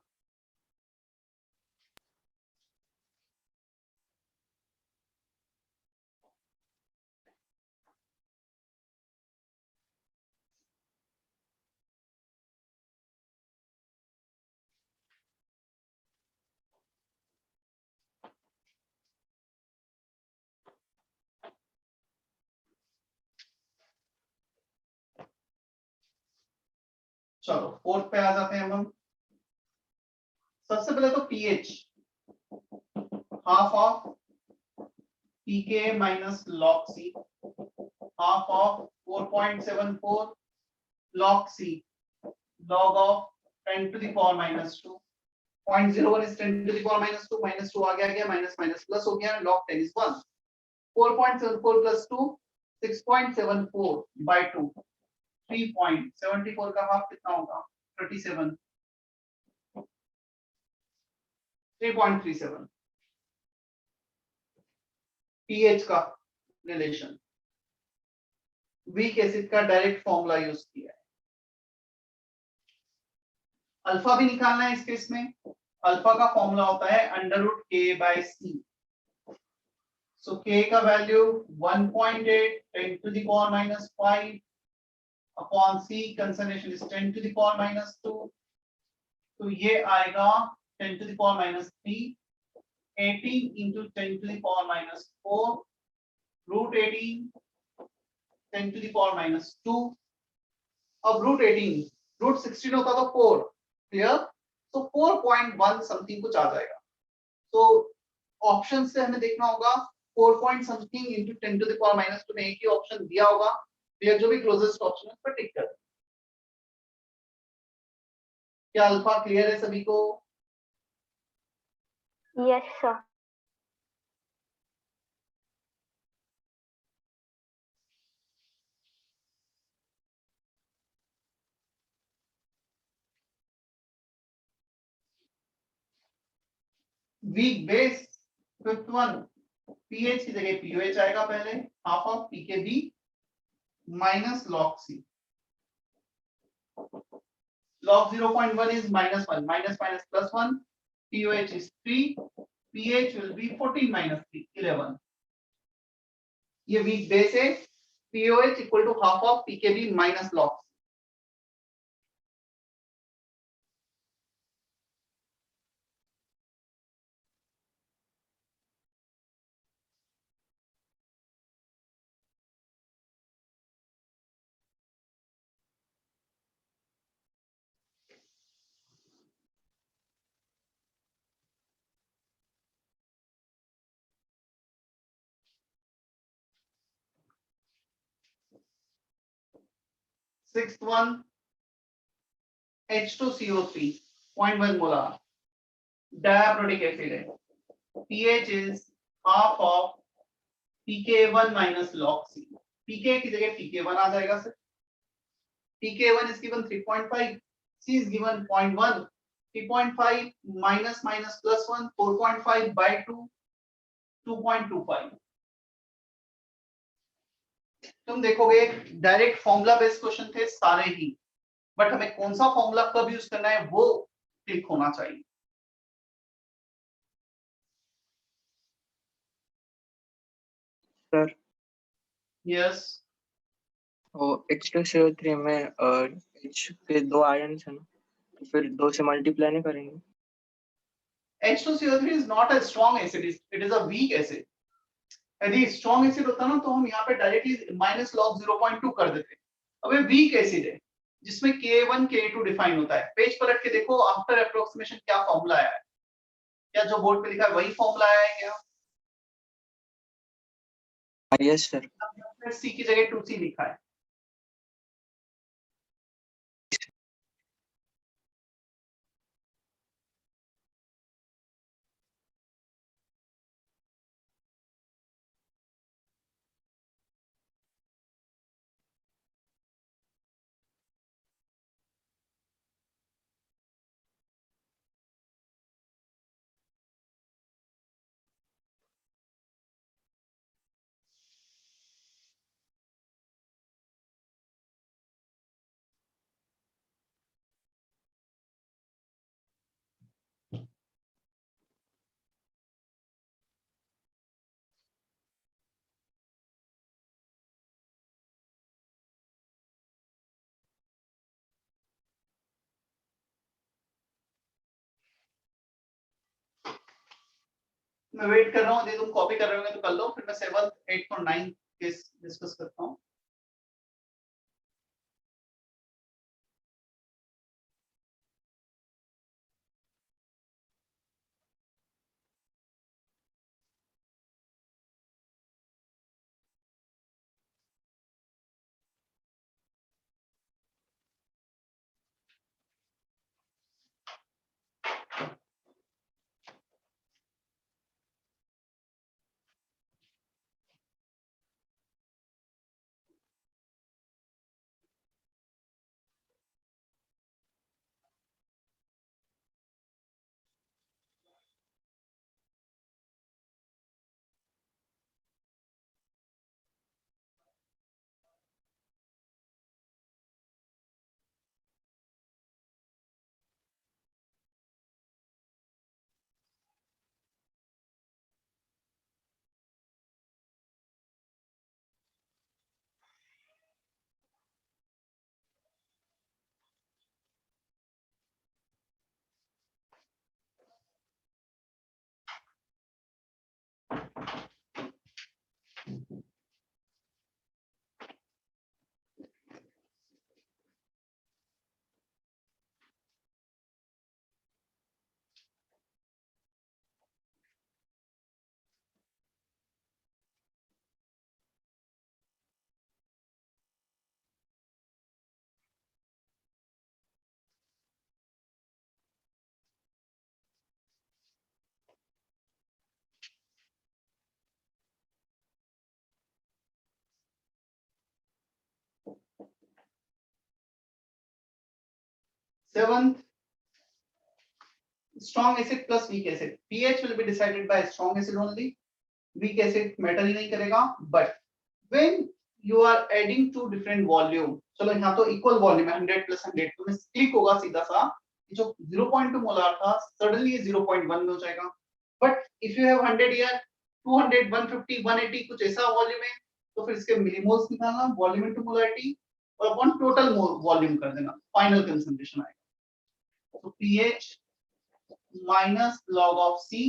चलो फोर्थ पे आ जाते हैं हम। सबसे पहले तो pH, half of pK minus log C, half of 4.74 log C, log of 10 to the power minus 2, 0.01 is 10 to the power minus 2 आ गया minus minus plus हो गया, log 10 is 1, 4.74 plus 2 6.74 by 2, 3.74 का हाफ कितना होगा 37, 3.37 pH का relation. Week acid का direct formula use किया है। अल्फा भी निकालना है इस केस में। अल्फा का फॉर्मूला होता है √k/c। सो k का value 1.8 10 to the power minus 5 upon c concentration is 10 to the power minus 2, तो ये आएगा 10 to the power minus 3, 18 into 10 to the power minus 4 √18 10 to the power minus 2। अब √18 √16 होता तो 4, क्लियर? तो 4.1 समथिंग कुछ आ जाएगा। तो ऑप्शन से हमें देखना होगा 4 point something into 10 to the power minus 2 में एक ही ऑप्शन दिया होगा, तो जो भी क्लोजेस्ट ऑप्शन है उस पर टिक कर। क्या अल्फा क्लियर है सभी को? Yes, sir. Weak base, fifth one pH की जगह पीओएच आएगा पहले, half of pKb minus log c। log 0.1 is -1, minus minus plus 1, pOH is 3, pH will be 14 minus 3, 11। ये वीक बेस है, pOH equal to half of pKb minus log C। Sixth one, H2CO3, 0.1 molar, diaprotic acid है, pH is half of pK1 minus log C। pK की जगह pK1 आ जाएगा sir. pK1 is given 3.5, C is given 0.1, 3.5 minus minus plus 1, 4.5 by 2, 2.25। तुम देखोगे direct formula based question थे सारे ही, but हमें कौन सा फॉर्मूला कब यूज करना है वो क्लिक होना चाहिए। सर यस और H2CO3 में H के 2 आयन्स है ना, तो फिर 2 से मल्टीप्लाई नहीं करेंगे? H2CO3 is not a strong acid, it is a weak acid. यदि स्ट्रॉन्ग एसिड होता ना तो हम यहाँ पे डायरेक्टली माइनस लॉग 0.2 कर देते। अब ये वीक एसिड है जिसमें K1 K2 डिफाइन होता है। पेज पलट के देखो आफ्टर अप्रोक्सीमेशन क्या फॉर्मूला आया है, क्या जो बोर्ड पे लिखा है वही फॉर्मूला आया है क्या? Yes sir. सी की जगह 2C लिखा है। मैं वेट कर रहा हूँ, यदि तुम कॉपी कर रहे होगे तो कर लो, फिर मैं 7th 8th और 9th केस डिस्कस करता हूँ। Seventh, strong acid plus weak acid. pH will be decided by strong acid only. Weak acid matter ही नहीं करेगा. But when you are adding two different volume, चलो यहाँ तो equal volume है 100 plus 100, तो मैं क्लिक होगा सीधा सा जो 0.2 मोलार था suddenly ये 0.1 हो जाएगा. But if you have 100 here, 200, 150, 180 कुछ ऐसा वॉल्यूम है तो फिर इसके मिलीमोल्स निकालना, वॉल्यूम इनटू मोलारिटी और अपन टोटल वॉल्यूम कर देना, फाइनल कंसंट्रेशन आएगा. तो pH minus log of C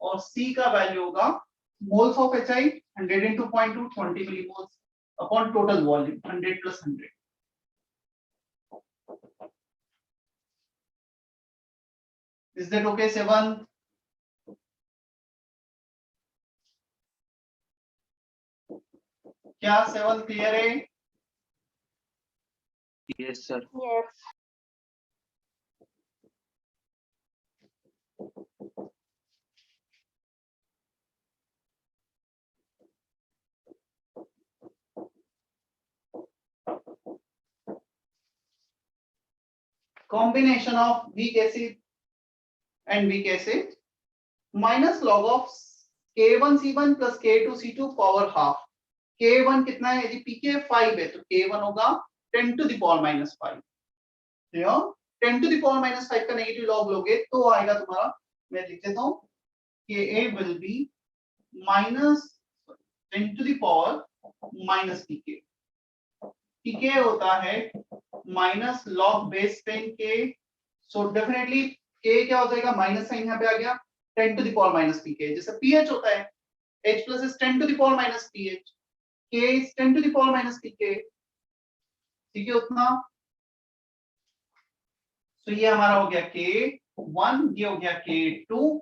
और C का वैल्यू होगा moles of HI 100 into 0.2 20 millimoles upon total volume 100 plus 100. Is that okay, Sevan? क्या Sevan clear है? Yes sir. Yes. Combination of weak acid and weak acid minus log of K1C1 plus K2C2 power half. K1 कितना है? यदि pK 5 है तो K1 होगा 10 to the power minus 5. तो 10 to the power minus 5 का negative log लोगे तो आएगा तुम्हारा, मैं लिख देता हूँ Ka will be minus 10 to the power minus pK. pk होता है माइनस लॉग बेस 10 के, सो डेफिनेटली k क्या हो जाएगा, माइनस साइन यहाँ पे आ गया 10 to the power minus pk, जैसे ph होता है h plus is 10 to the power minus ph, k is 10 to the power minus pk, ठीक है उतना। तो ये हमारा हो गया k1, ये हो गया k2,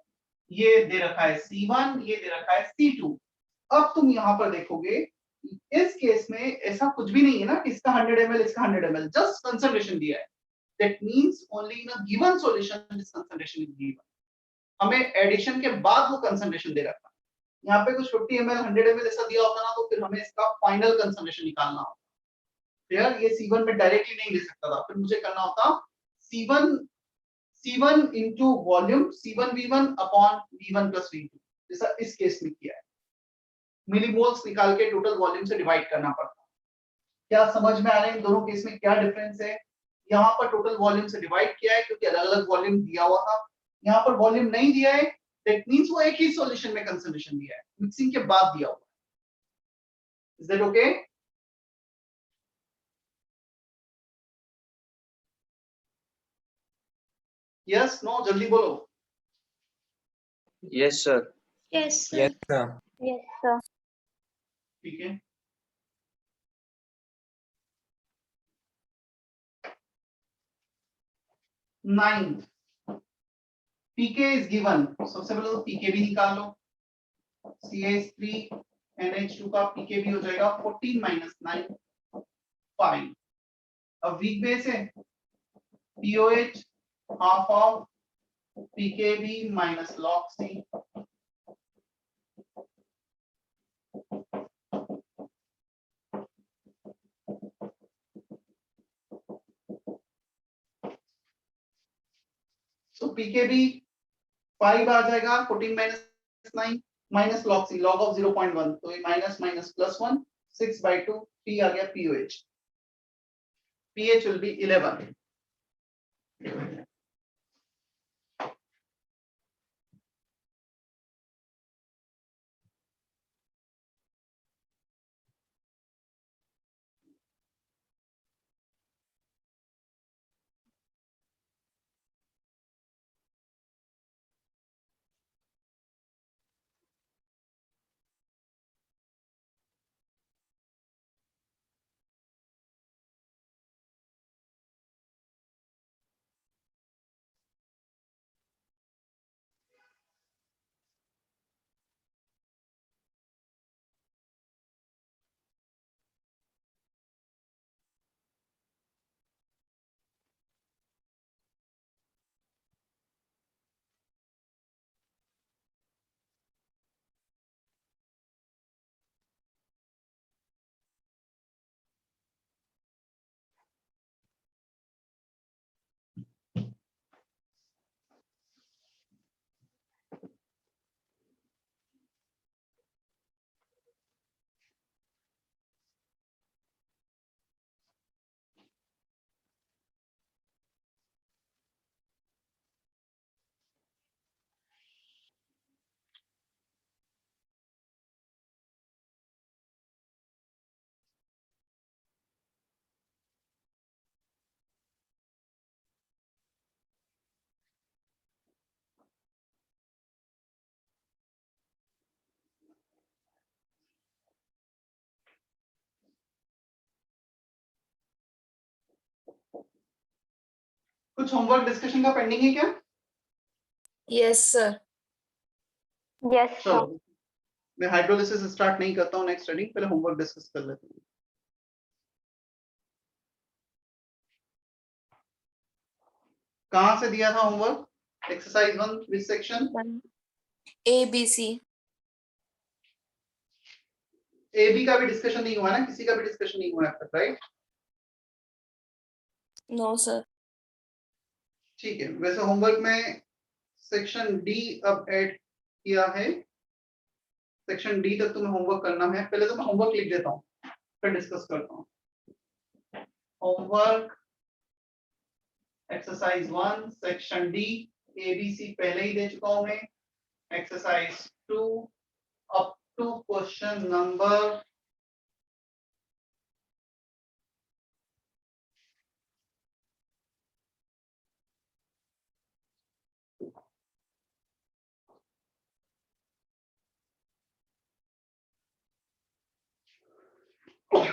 ये दे रखा है c1, ये दे रखा है c2। अब तुम यहां पर देखोगे इस केस में ऐसा कुछ भी नहीं है ना, इसका 100 ml इसका 100 ml, जस्ट कंसंट्रेशन दिया है, that means only in a given solution this concentration is given, हमें एडिशन के बाद वो कंसंट्रेशन दे रखा है। यहाँ पे कुछ 50 ml 100 ml ऐसा दिया होता ना, तो फिर हमें इसका फाइनल कंसंट्रेशन निकालना होता, यार ये C1 में डायरेक्टली नहीं ले सकता था, फिर मुझे करना होता C1 into volume C1 V1 upon V1 plus V2, जैसा इस केस में किया है, मिलीमोल्स निकाल के टोटल वॉल्यूम से डिवाइड करना पड़ता है। क्या समझ में आ रहा है इन दोनों केस में क्या डिफरेंस है? यहाँ पर टोटल वॉल्यूम से डिवाइड किया है क्योंकि अलग अलग वॉल्यूम दिया हुआ था, यहाँ पर वॉल्यूम नहीं दिया है, दैट मींस वो एक ही सॉल्यूशन में कंसंट्रेशन दिया है, मिक्सिंग के बाद दिया हुआ है। Is that okay? Yes no जल्दी बोलो। Yes sir. Yes, sir. Yes, sir. Yes, sir. ठीक है, नाइन pk is given, सबसे पहले तो pk भी निकाल लो, CH3NH2 का pk भी हो जाएगा 14 माइनस 9 5। अब वीक बेस है POH half of pkb minus log C, so pkb 5 आ जाएगा 14 minus 9 minus log C, log of 0.1, तो ये माइनस माइनस प्लस 1 6/2 p आ गया POH, pH will be 11। कुछ होमवर्क डिस्कशन का पेंडिंग है क्या? Yes, sir. Yes, sir. चलो मैं हाइड्रोलिसिस स्टार्ट नहीं करता हूँ नेक्स्ट स्टडी, पहले होमवर्क डिस्कस कर लेते हैं। कहाँ से दिया था homework? Exercise 1 which section? A, B, C. A B का भी डिस्कशन नहीं हुआ ना, किसी का भी डिस्कशन नहीं हुआ अब तक, राइट? No, sir. ठीक है, वैसे होमवर्क में सेक्शन डी अब ऐड किया है, सेक्शन डी तक तुम्हें होमवर्क करना है। पहले तो मैं होमवर्क लिख देता हूँ फिर डिस्कस करता हूँ। Homework exercise 1 section D ABC पहले ही दे चुका हूं मैं। Exercise 2 up to question number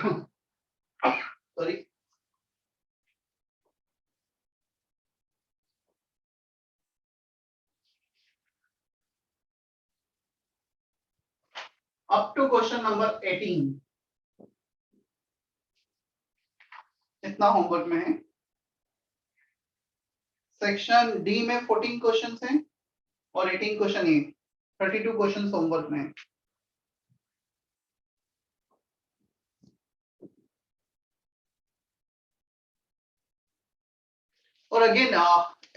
sorry, up to question number 18 इतना होमवर्क में है। सेक्शन डी में 14 क्वेश्चंस हैं और 18 क्वेश्चन ए, 32 क्वेश्चंस होमवर्क में है। और अगेन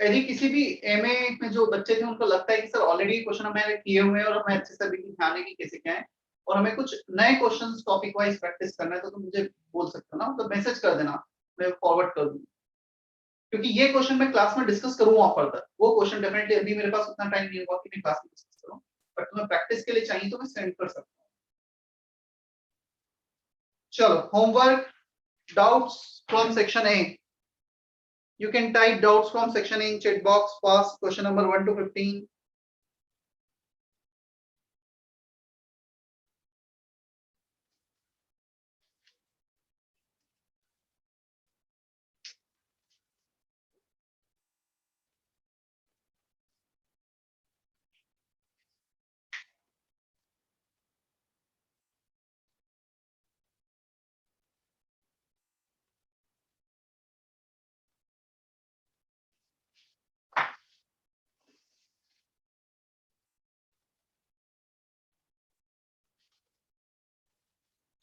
यदि किसी भी एमए में जो बच्चे थे उनको लगता है कि सर ऑलरेडी क्वेश्चन हमें किए हुए हैं और हमें अच्छे से अभी ध्यान है कि कैसे क्या है और हमें कुछ नए क्वेश्चंस टॉपिक वाइज प्रैक्टिस करना है, तो तुम मुझे बोल सकते हो ना, तो मैसेज कर देना, मैं फॉरवर्ड कर दूंगा, क्योंकि ये क्वेश्चन मैं क्लास में डिस्कस करूंगा फर्दर। वो क्वेश्चन डेफिनेटली अभी मेरे पास उतना टाइम नहीं होगा कि मैं क्लास में डिस्कस करूं, बट तुम्हें प्रैक्टिस के लिए चाहिए तो मैं सेंड कर सकता हूँ। चलो homework, doubts from section A. You can type doubts from section A in chat box fast, question number 1 to 15.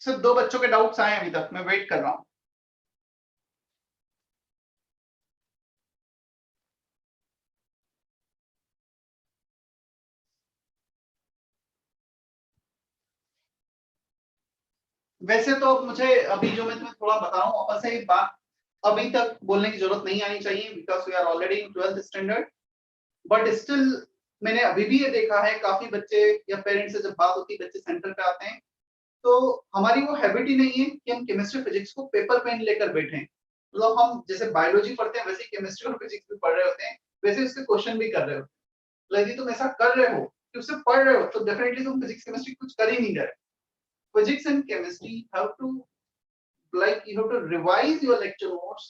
सिर्फ 2 बच्चों के डाउट्स आए अभी तक, मैं वेट कर रहा हूं। वैसे तो मुझे अभी जो मैं तुम्हें थोड़ा बता रहा हूँ वापस से एक बात अभी तक बोलने की जरूरत नहीं आनी चाहिए, because we are already in 12th standard, but still मैंने अभी भी ये देखा है काफी बच्चे या पेरेंट्स से जब बात होती है बच्चे सेंटर पे आते हैं तो हमारी वो हैबिट ही नहीं है कि हम केमिस्ट्री फिजिक्स को पेपर पेन लेकर बैठे, मतलब हम जैसे बायोलॉजी पढ़ते हैं वैसे केमिस्ट्री और फिजिक्स भी पढ़ रहे होते हैं, वैसे उसके क्वेश्चन भी कर रहे होते हैं। यदि तुम ऐसा कर रहे हो कि उससे पढ़ रहे हो तो डेफिनेटली तुम फिजिक्स केमिस्ट्री कुछ कर ही नहीं रहे। Physics and chemistry have to, like, you have to revise your lecture notes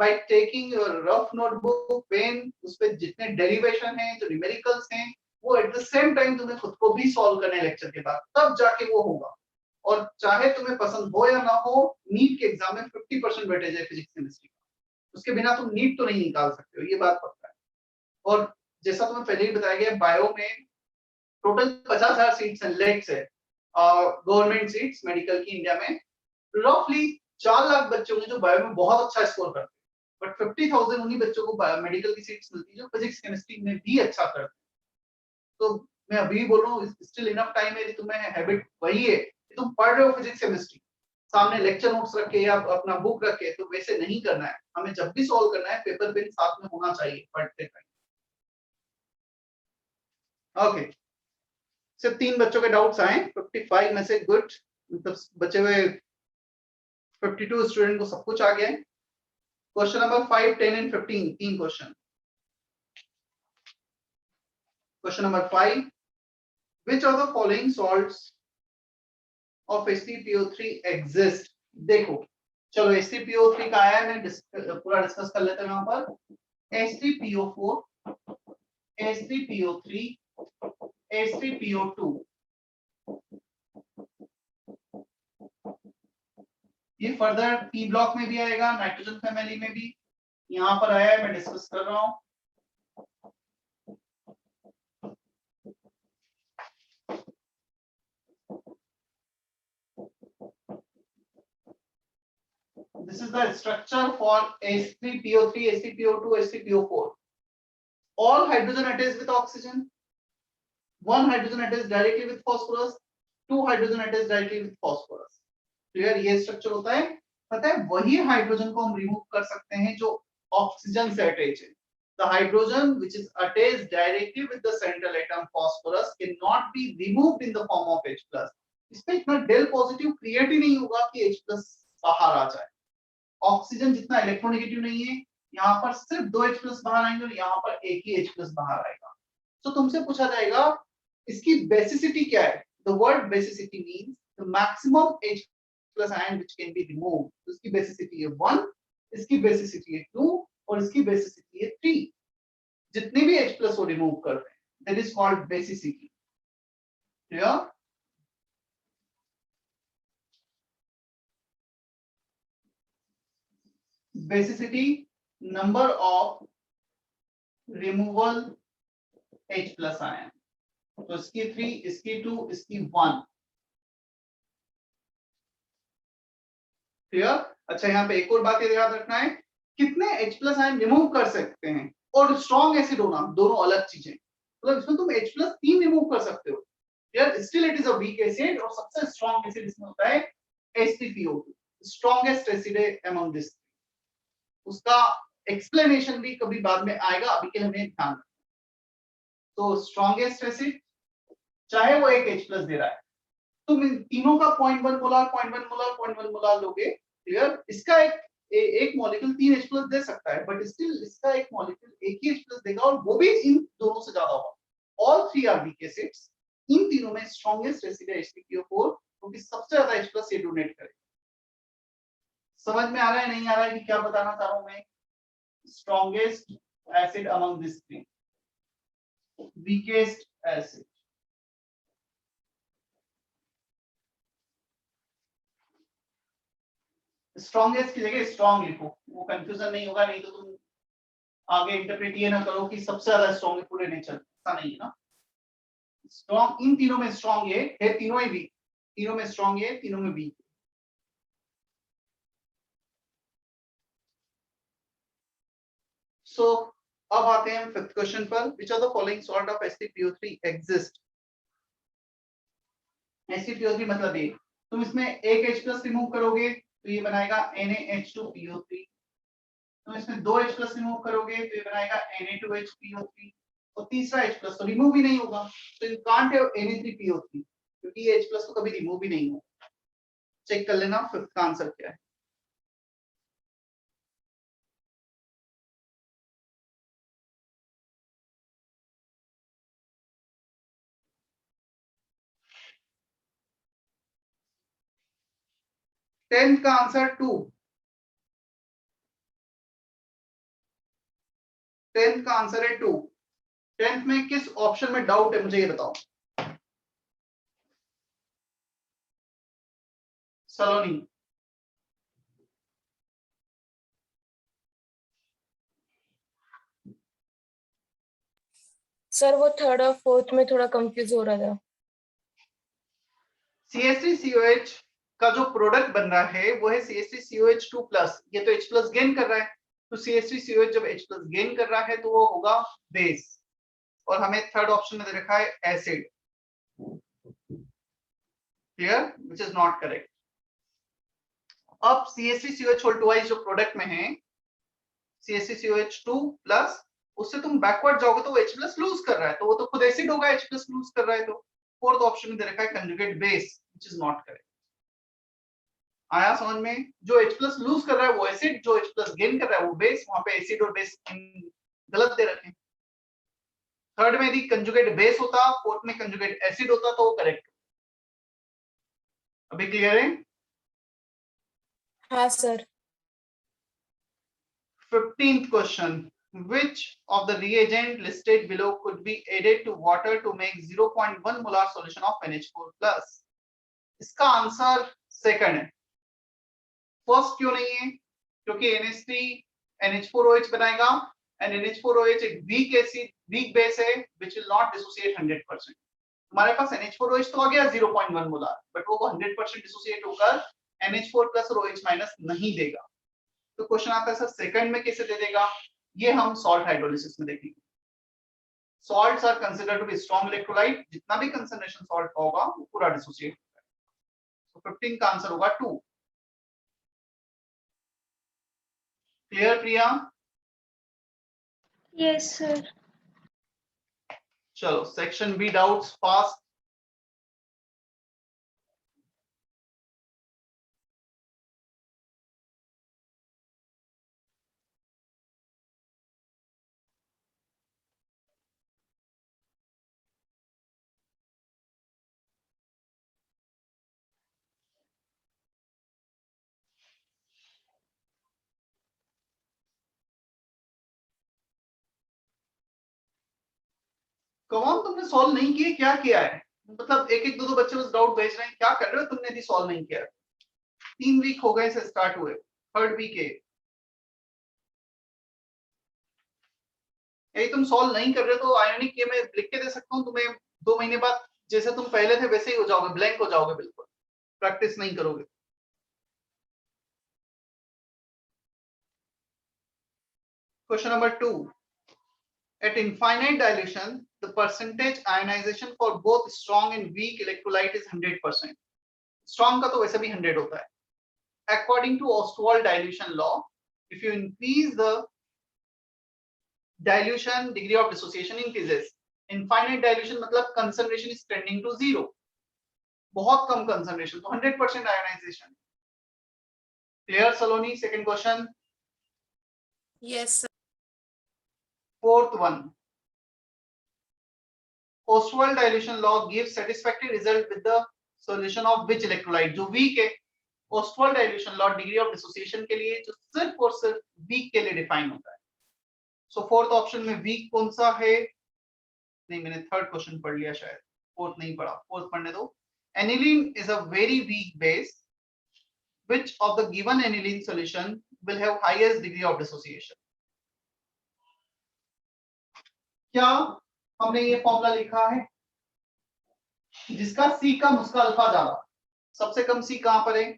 by taking your rough notebook, pen, उसपे जितने डेरिवेशन हैं, जो न्यूमेरिकल्स हैं, वो एट द सेम टाइम तुम्हें खुद को भी सॉल्व करने लेक्चर के बाद, तब जाके वो होगा। और चाहे तुम्हें पसंद हो या ना हो, नीट के एग्जाम में 50% वेटेज है फिजिक्स केमिस्ट्री का, उसके बिना तुम नीट तो नहीं निकाल सकते हो, ये बात पक्का है। और जैसा तुम्हें पहले ही बताया गया, बायो में टोटल 50,000 सीट्स हैं, लेट्स है गवर्नमेंट सीट्स मेडिकल की इंडिया में, रफली 4 लाख बच्चे होंगे जो बायो में बहुत अच्छा स्कोर करते हैं, बट 50,000 उन्हीं बच्चों को मेडिकल की सीट्स मिलती है जो फिजिक्स केमिस्ट्री में भी अच्छा करते हैं। तो मैं अभी बोल रहा हूँ स्टिल इनफ टाइम है, तुम्हें हैबिट वही है कि तुम पढ़ रहे हो फिजिक्स केमिस्ट्री, सामने लेक्चर नोट्स रख के या अपना बुक रख के, तो वैसे नहीं करना है। हमें जब भी सॉल्व करना है पेपर पेन साथ में होना चाहिए पढ़ते टाइम। ओके, सिर्फ 3 बच्चों के डाउट्स आए 55 में से, गुड, मतलब बचे हुए 52 स्टूडेंट को सब कुछ आ गया है। Question number 5, 10 and 15, 3 question. Question number 5, which of the following salts of HCPO3 exist? देखो चलो HCPO3 का आया है, मैं पूरा डिस्कस कर लेते हैं यहाँ पर। H3PO4, H3PO3, H3PO2, ये फर्दर पी ब्लॉक में भी आएगा, नाइट्रोजन फैमिली में भी, यहाँ पर आया है, मैं डिस्कस कर रहा हूँ। This is the structure for H3PO3, H3PO2, H3PO4. All hydrogen attached with oxygen, 1 hydrogen attached directly with phosphorus, 2 hydrogen attached directly with phosphorus. Clear, ये स्ट्रक्चर होता है। पता है वही हाइड्रोजन को हम रिमूव कर सकते हैं जो ऑक्सीजन से अटैच है। The hydrogen which is attached directly with the central atom phosphorus cannot be removed in the form of H+. इसमें इतना डेल पॉजिटिव क्रिएट ही नहीं होगा कि H+ बाहर आ जाए। ऑक्सीजन जितना इलेक्ट्रोनेगेटिव नहीं है, यहाँ पर सिर्फ 2 H+ बाहर आएंगे और यहाँ पर एक ही H+ बाहर आएगा। तो तुमसे पूछा जाएगा इसकी बेसिसिटी क्या है। The word basicity means the maximum H+ plus ion which can be removed. तो इसकी बेसिसिटी है 1, इसकी बेसिसिटी है 2 और इसकी बेसिसिटी है 3. जितने भी H plus वो रिमूव कर रहे हैं, that is called basicity. Clear? Basicity, number of removal H plus ion. तो इसकी 3, इसकी 2, इसकी 1. क्लियर? अच्छा, यहाँ पे एक और बात याद रखना है, कितने H प्लस आयन रिमूव कर सकते हैं और स्ट्रॉन्ग एसिड होना दोनों अलग चीजें. मतलब इसमें तुम H प्लस 3 रिमूव कर सकते हो, यार still it is a weak acid, और सबसे स्ट्रॉन्ग एसिड इसमें होता है H3PO2, strongest acid among this. उसका एक्सप्लेनेशन भी कभी बाद में आएगा, अभी के लिए हमें ध्यान रखना. तो स्ट्रॉन्गेस्ट एसिड, चाहे वो एक H प्लस दे रहा है, तुम इन तीनों का 0.1 मोलार 0.1 मोलार 0.1 मोलार लोगे. क्लियर? इसका एक मॉलिक्यूल 3 H प्लस दे सकता है, बट स्टिल इसका एक मॉलिक्यूल एक ही H प्लस देगा, और वो भी इन दोनों से ज्यादा होगा. All three are weak acids. इन तीनों में स्ट्रॉन्गेस्ट एसिड है H3PO4, क्योंकि सबसे ज्यादा H प्लस ये डोनेट करेगा. समझ में आ रहा है नहीं आ रहा है कि क्या बताना चाह रहा हूं मैं? Strongest acid among this three, weakest acid. Strongest की जगह स्ट्रॉन्ग लिखो, वो कंफ्यूजन नहीं होगा. नहीं तो तुम आगे इंटरप्रेट ये ना करो कि सबसे ज्यादा स्ट्रॉन्ग है पूरे नेचर, ऐसा नहीं है ना. स्ट्रॉन्ग इन तीनों में स्ट्रॉन्ग ये है, तीनों ही वीक. तीनों में स्ट्रॉन्ग ये, तीनों में वीक. सो अब आते हैं फिफ्थ क्वेश्चन पर. Which are the following salt of H3PO3 exist? H3PO3 मतलब ये, तुम इसमें एक H प्लस रिमूव करोगे तो ये बनाएगा NaH2PO3. तुम इसमें दो H प्लस रिमूव करोगे तो ये बनाएगा Na2HPO3, और तीसरा H प्लस तो रिमूव ही नहीं होगा. तो यू कांट हैव Na3PO3, क्योंकि ये H प्लस तो कभी रिमूव ही नहीं होगा. चेक कर लेना फिफ्थ का आंसर क्या है. टेंथ का आंसर 2. टेंथ का आंसर है 2. टेंथ में किस ऑप्शन में डाउट है मुझे ये बताओ. सलोनी. सर वो थर्ड और फोर्थ में थोड़ा कंफ्यूज हो रहा था. CH3COH का जो प्रोडक्ट बन रहा है वो है CH3COH2+. ये तो H प्लस गेन कर रहा है, तो CH3COH जब H प्लस गेन कर रहा है तो वो होगा बेस, और हमें थर्ड ऑप्शन में दे रखा है acid. Clear? Which is not correct. अब CH3COH जो प्रोडक्ट में है CH3COH2+, उससे तुम बैकवर्ड जाओगे तो वो H प्लस लूज कर रहा है, तो वो तो खुद एसिड होगा. H प्लस लूज कर रहा है, तो फोर्थ ऑप्शन में दे रखा है conjugate base, which is not correct. आया समझ में? जो H प्लस लूज कर रहा है वो एसिड, जो H प्लस गेन कर रहा है वो बेस. वहां पे एसिड और बेस गलत दे रखे. थर्ड में यदि कंजुगेट बेस होता, फोर्थ में कंजुगेट एसिड होता तो वो करेक्ट. अभी क्लियर है? हाँ sir. 15th question. Which of the reagent listed below could be added to water to make 0.1 molar solution of NH4+? इसका आंसर सेकंड है. फर्स्ट क्यों नहीं है? क्योंकि NH3 NH4OH बनाएगा, and NH4OH एक वीक एसिड, वीक बेस है, which will not dissociate 100%. तुम्हारे पास NH4OH तो आ गया 0.1 मोलार, बट वो 100% डिसोसिएट होकर NH4+ और OH- नहीं देगा. तो क्वेश्चन आता है सर सेकंड में कैसे दे देगा? ये हम सॉल्ट हाइड्रोलिसिस में देखेंगे. Salts are considered to be strong electrolyte. जितना भी कंसंट्रेशन सॉल्ट का होगा वो पूरा डिसोसिएट होगा. तो 15 का आंसर होगा 2. क्लियर प्रिया? Yes, sir. चलो सेक्शन बी डाउट्स फास्ट. कौन तुमने सॉल्व नहीं किए, क्या किया है? मतलब एक एक दो दो बच्चे बस डाउट भेज रहे हैं, क्या कर रहे हो तुमने? यदि सॉल्व नहीं किया, 3 वीक हो गए से स्टार्ट हुए, 3rd वीक है, यदि तुम सॉल्व नहीं कर रहे तो आयोनिक के मैं लिख के दे सकता हूँ तुम्हें, 2 महीने बाद जैसे तुम पहले थे वैसे ही हो जाओगे, ब्लैंक हो जाओगे बिल्कुल, प्रैक्टिस नहीं करोगे। Question number 2, at infinite dilution the percentage ionization for both strong and weak electrolyte is 100%. strong का तो वैसे भी 100 होता है। according to Ostwald dilution law, if you increase the dilution, degree of dissociation increases. infinite dilution मतलब concentration is tending to 0, बहुत कम concentration, तो 100% ionization। clear Saloni? second question। Yes, sir. fourth one, Ostwald dilution law gives satisfactory result with the solution of which electrolyte? जो weak है, Ostwald dilution law degree of dissociation के लिए जो सिर्फ और सिर्फ वीक के लिए डिफाइन होता है। सो फोर्थ ऑप्शन में वीक कौन सा है? नहीं, मैंने थर्ड क्वेश्चन पढ़ लिया शायद, फोर्थ नहीं पढ़ा, फोर्थ पढ़ने दो। aniline is a very weak base, which of the given aniline solution will have highest degree of dissociation? क्या हमने ये फॉर्मूला लिखा है जिसका सी कम उसका अल्फा ज्यादा, सबसे कम सी कहां पर है?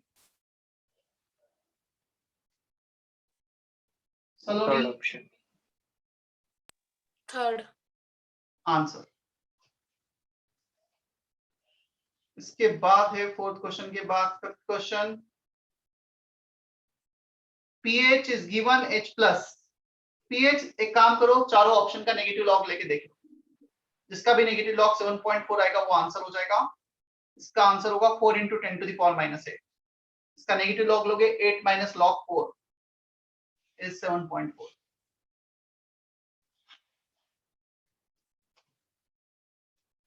थर्ड सलोनी ऑप्शन। Third. आंसर। इसके बाद है फोर्थ क्वेश्चन के बाद fifth question, pH is given H plus। pH एक काम करो, चारों ऑप्शन का नेगेटिव लॉग लेके देखो, जिसका भी नेगेटिव लॉग 7.4 आएगा वो आंसर हो जाएगा। इसका आंसर होगा 4 × 10⁻⁸। इसका नेगेटिव लॉग लोगे 8 - log 4 is 7.4।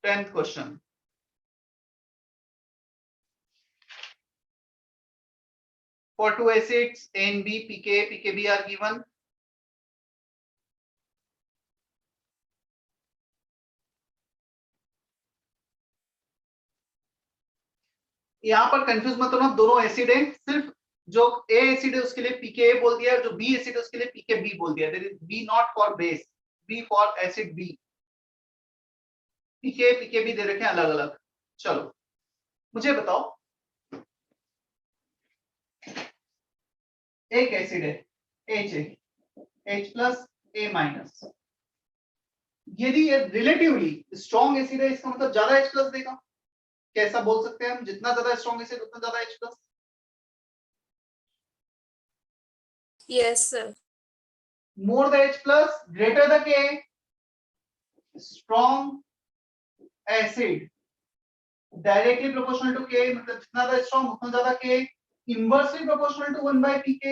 Tenth question, for two acids A and B, pKa, pKb are given। यहाँ पर कंफ्यूज मत होना, दोनों एसिड है, सिर्फ जो ए एसिड है उसके लिए pKa बोल दिया, जो बी एसिड है उसके लिए pKb बोल दिया। There is B not for base, B for acid B. pKa pKb दे रखे हैं अलग अलग। चलो मुझे बताओ, एक एसिड है H प्लस A माइनस, यदि ये रिलेटिवली स्ट्रॉन्ग एसिड है इसका मतलब ज्यादा H प्लस देगा। कैसा बोल सकते हैं हम? जितना ज्यादा स्ट्रॉन्ग एसिड उतना ज्यादा H plus. Yes, sir. more the H plus, greater the K, strong acid directly proportional to K, मतलब जितना ज्यादा स्ट्रॉन्ग उतना ज्यादा K, inversely proportional to 1/pK,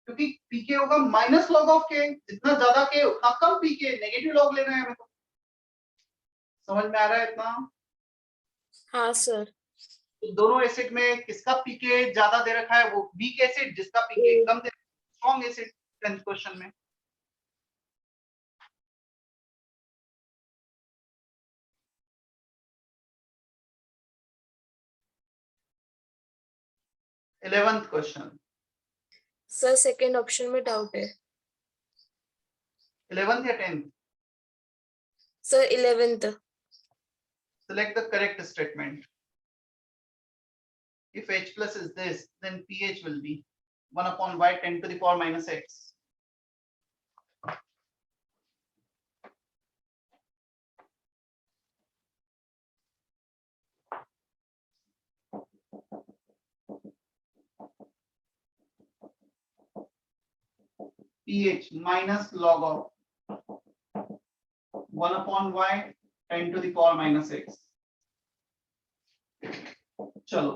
क्योंकि pK होगा माइनस लॉग ऑफ K, जितना ज्यादा K उतना कम pK, नेगेटिव लॉग लेना है हमें। तो समझ में आ रहा है इतना? हाँ सर। तो दोनों एसिड में किसका pK ज्यादा दे रखा है? वो वीक एसिड, जिसका pK कम दे रखा है स्ट्रॉन्ग एसिड। 10th क्वेश्चन में eleventh question, sir second option में डाउट है। 11th या 10th? Sir 11th। Select the correct statement. If H plus is this, then pH will be 1/y 10⁻⁻⁸ pH minus log of 1/y 10⁻⁻⁸। चलो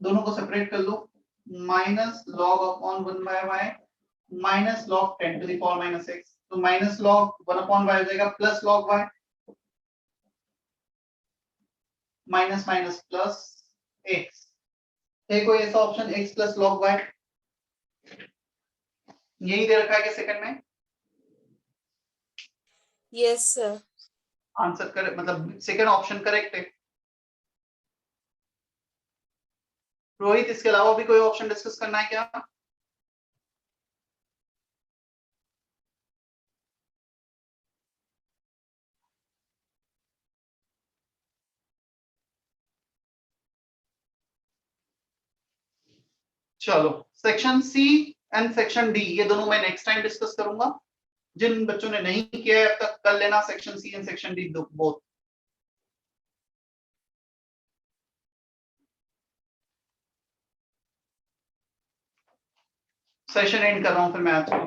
दोनों को separate कर लो, minus log upon 1/y minus log 10⁻⁻⁸, तो minus log 1/y हो जाएगा plus log y, minus minus plus x। है कोई ऐसा option x plus log y? यही दे रखा है क्या सेकंड में? Yes sir. आंसर करेक्ट, मतलब सेकंड ऑप्शन करेक्ट है। रोहित, इसके अलावा भी कोई ऑप्शन डिस्कस करना है क्या? चलो, section C and section D ये दोनों मैं नेक्स्ट टाइम डिस्कस करूंगा। जिन बच्चों ने नहीं किया है अब तक कर लेना section C and section D both. Session end कर रहा हूं फिर मैं आज का।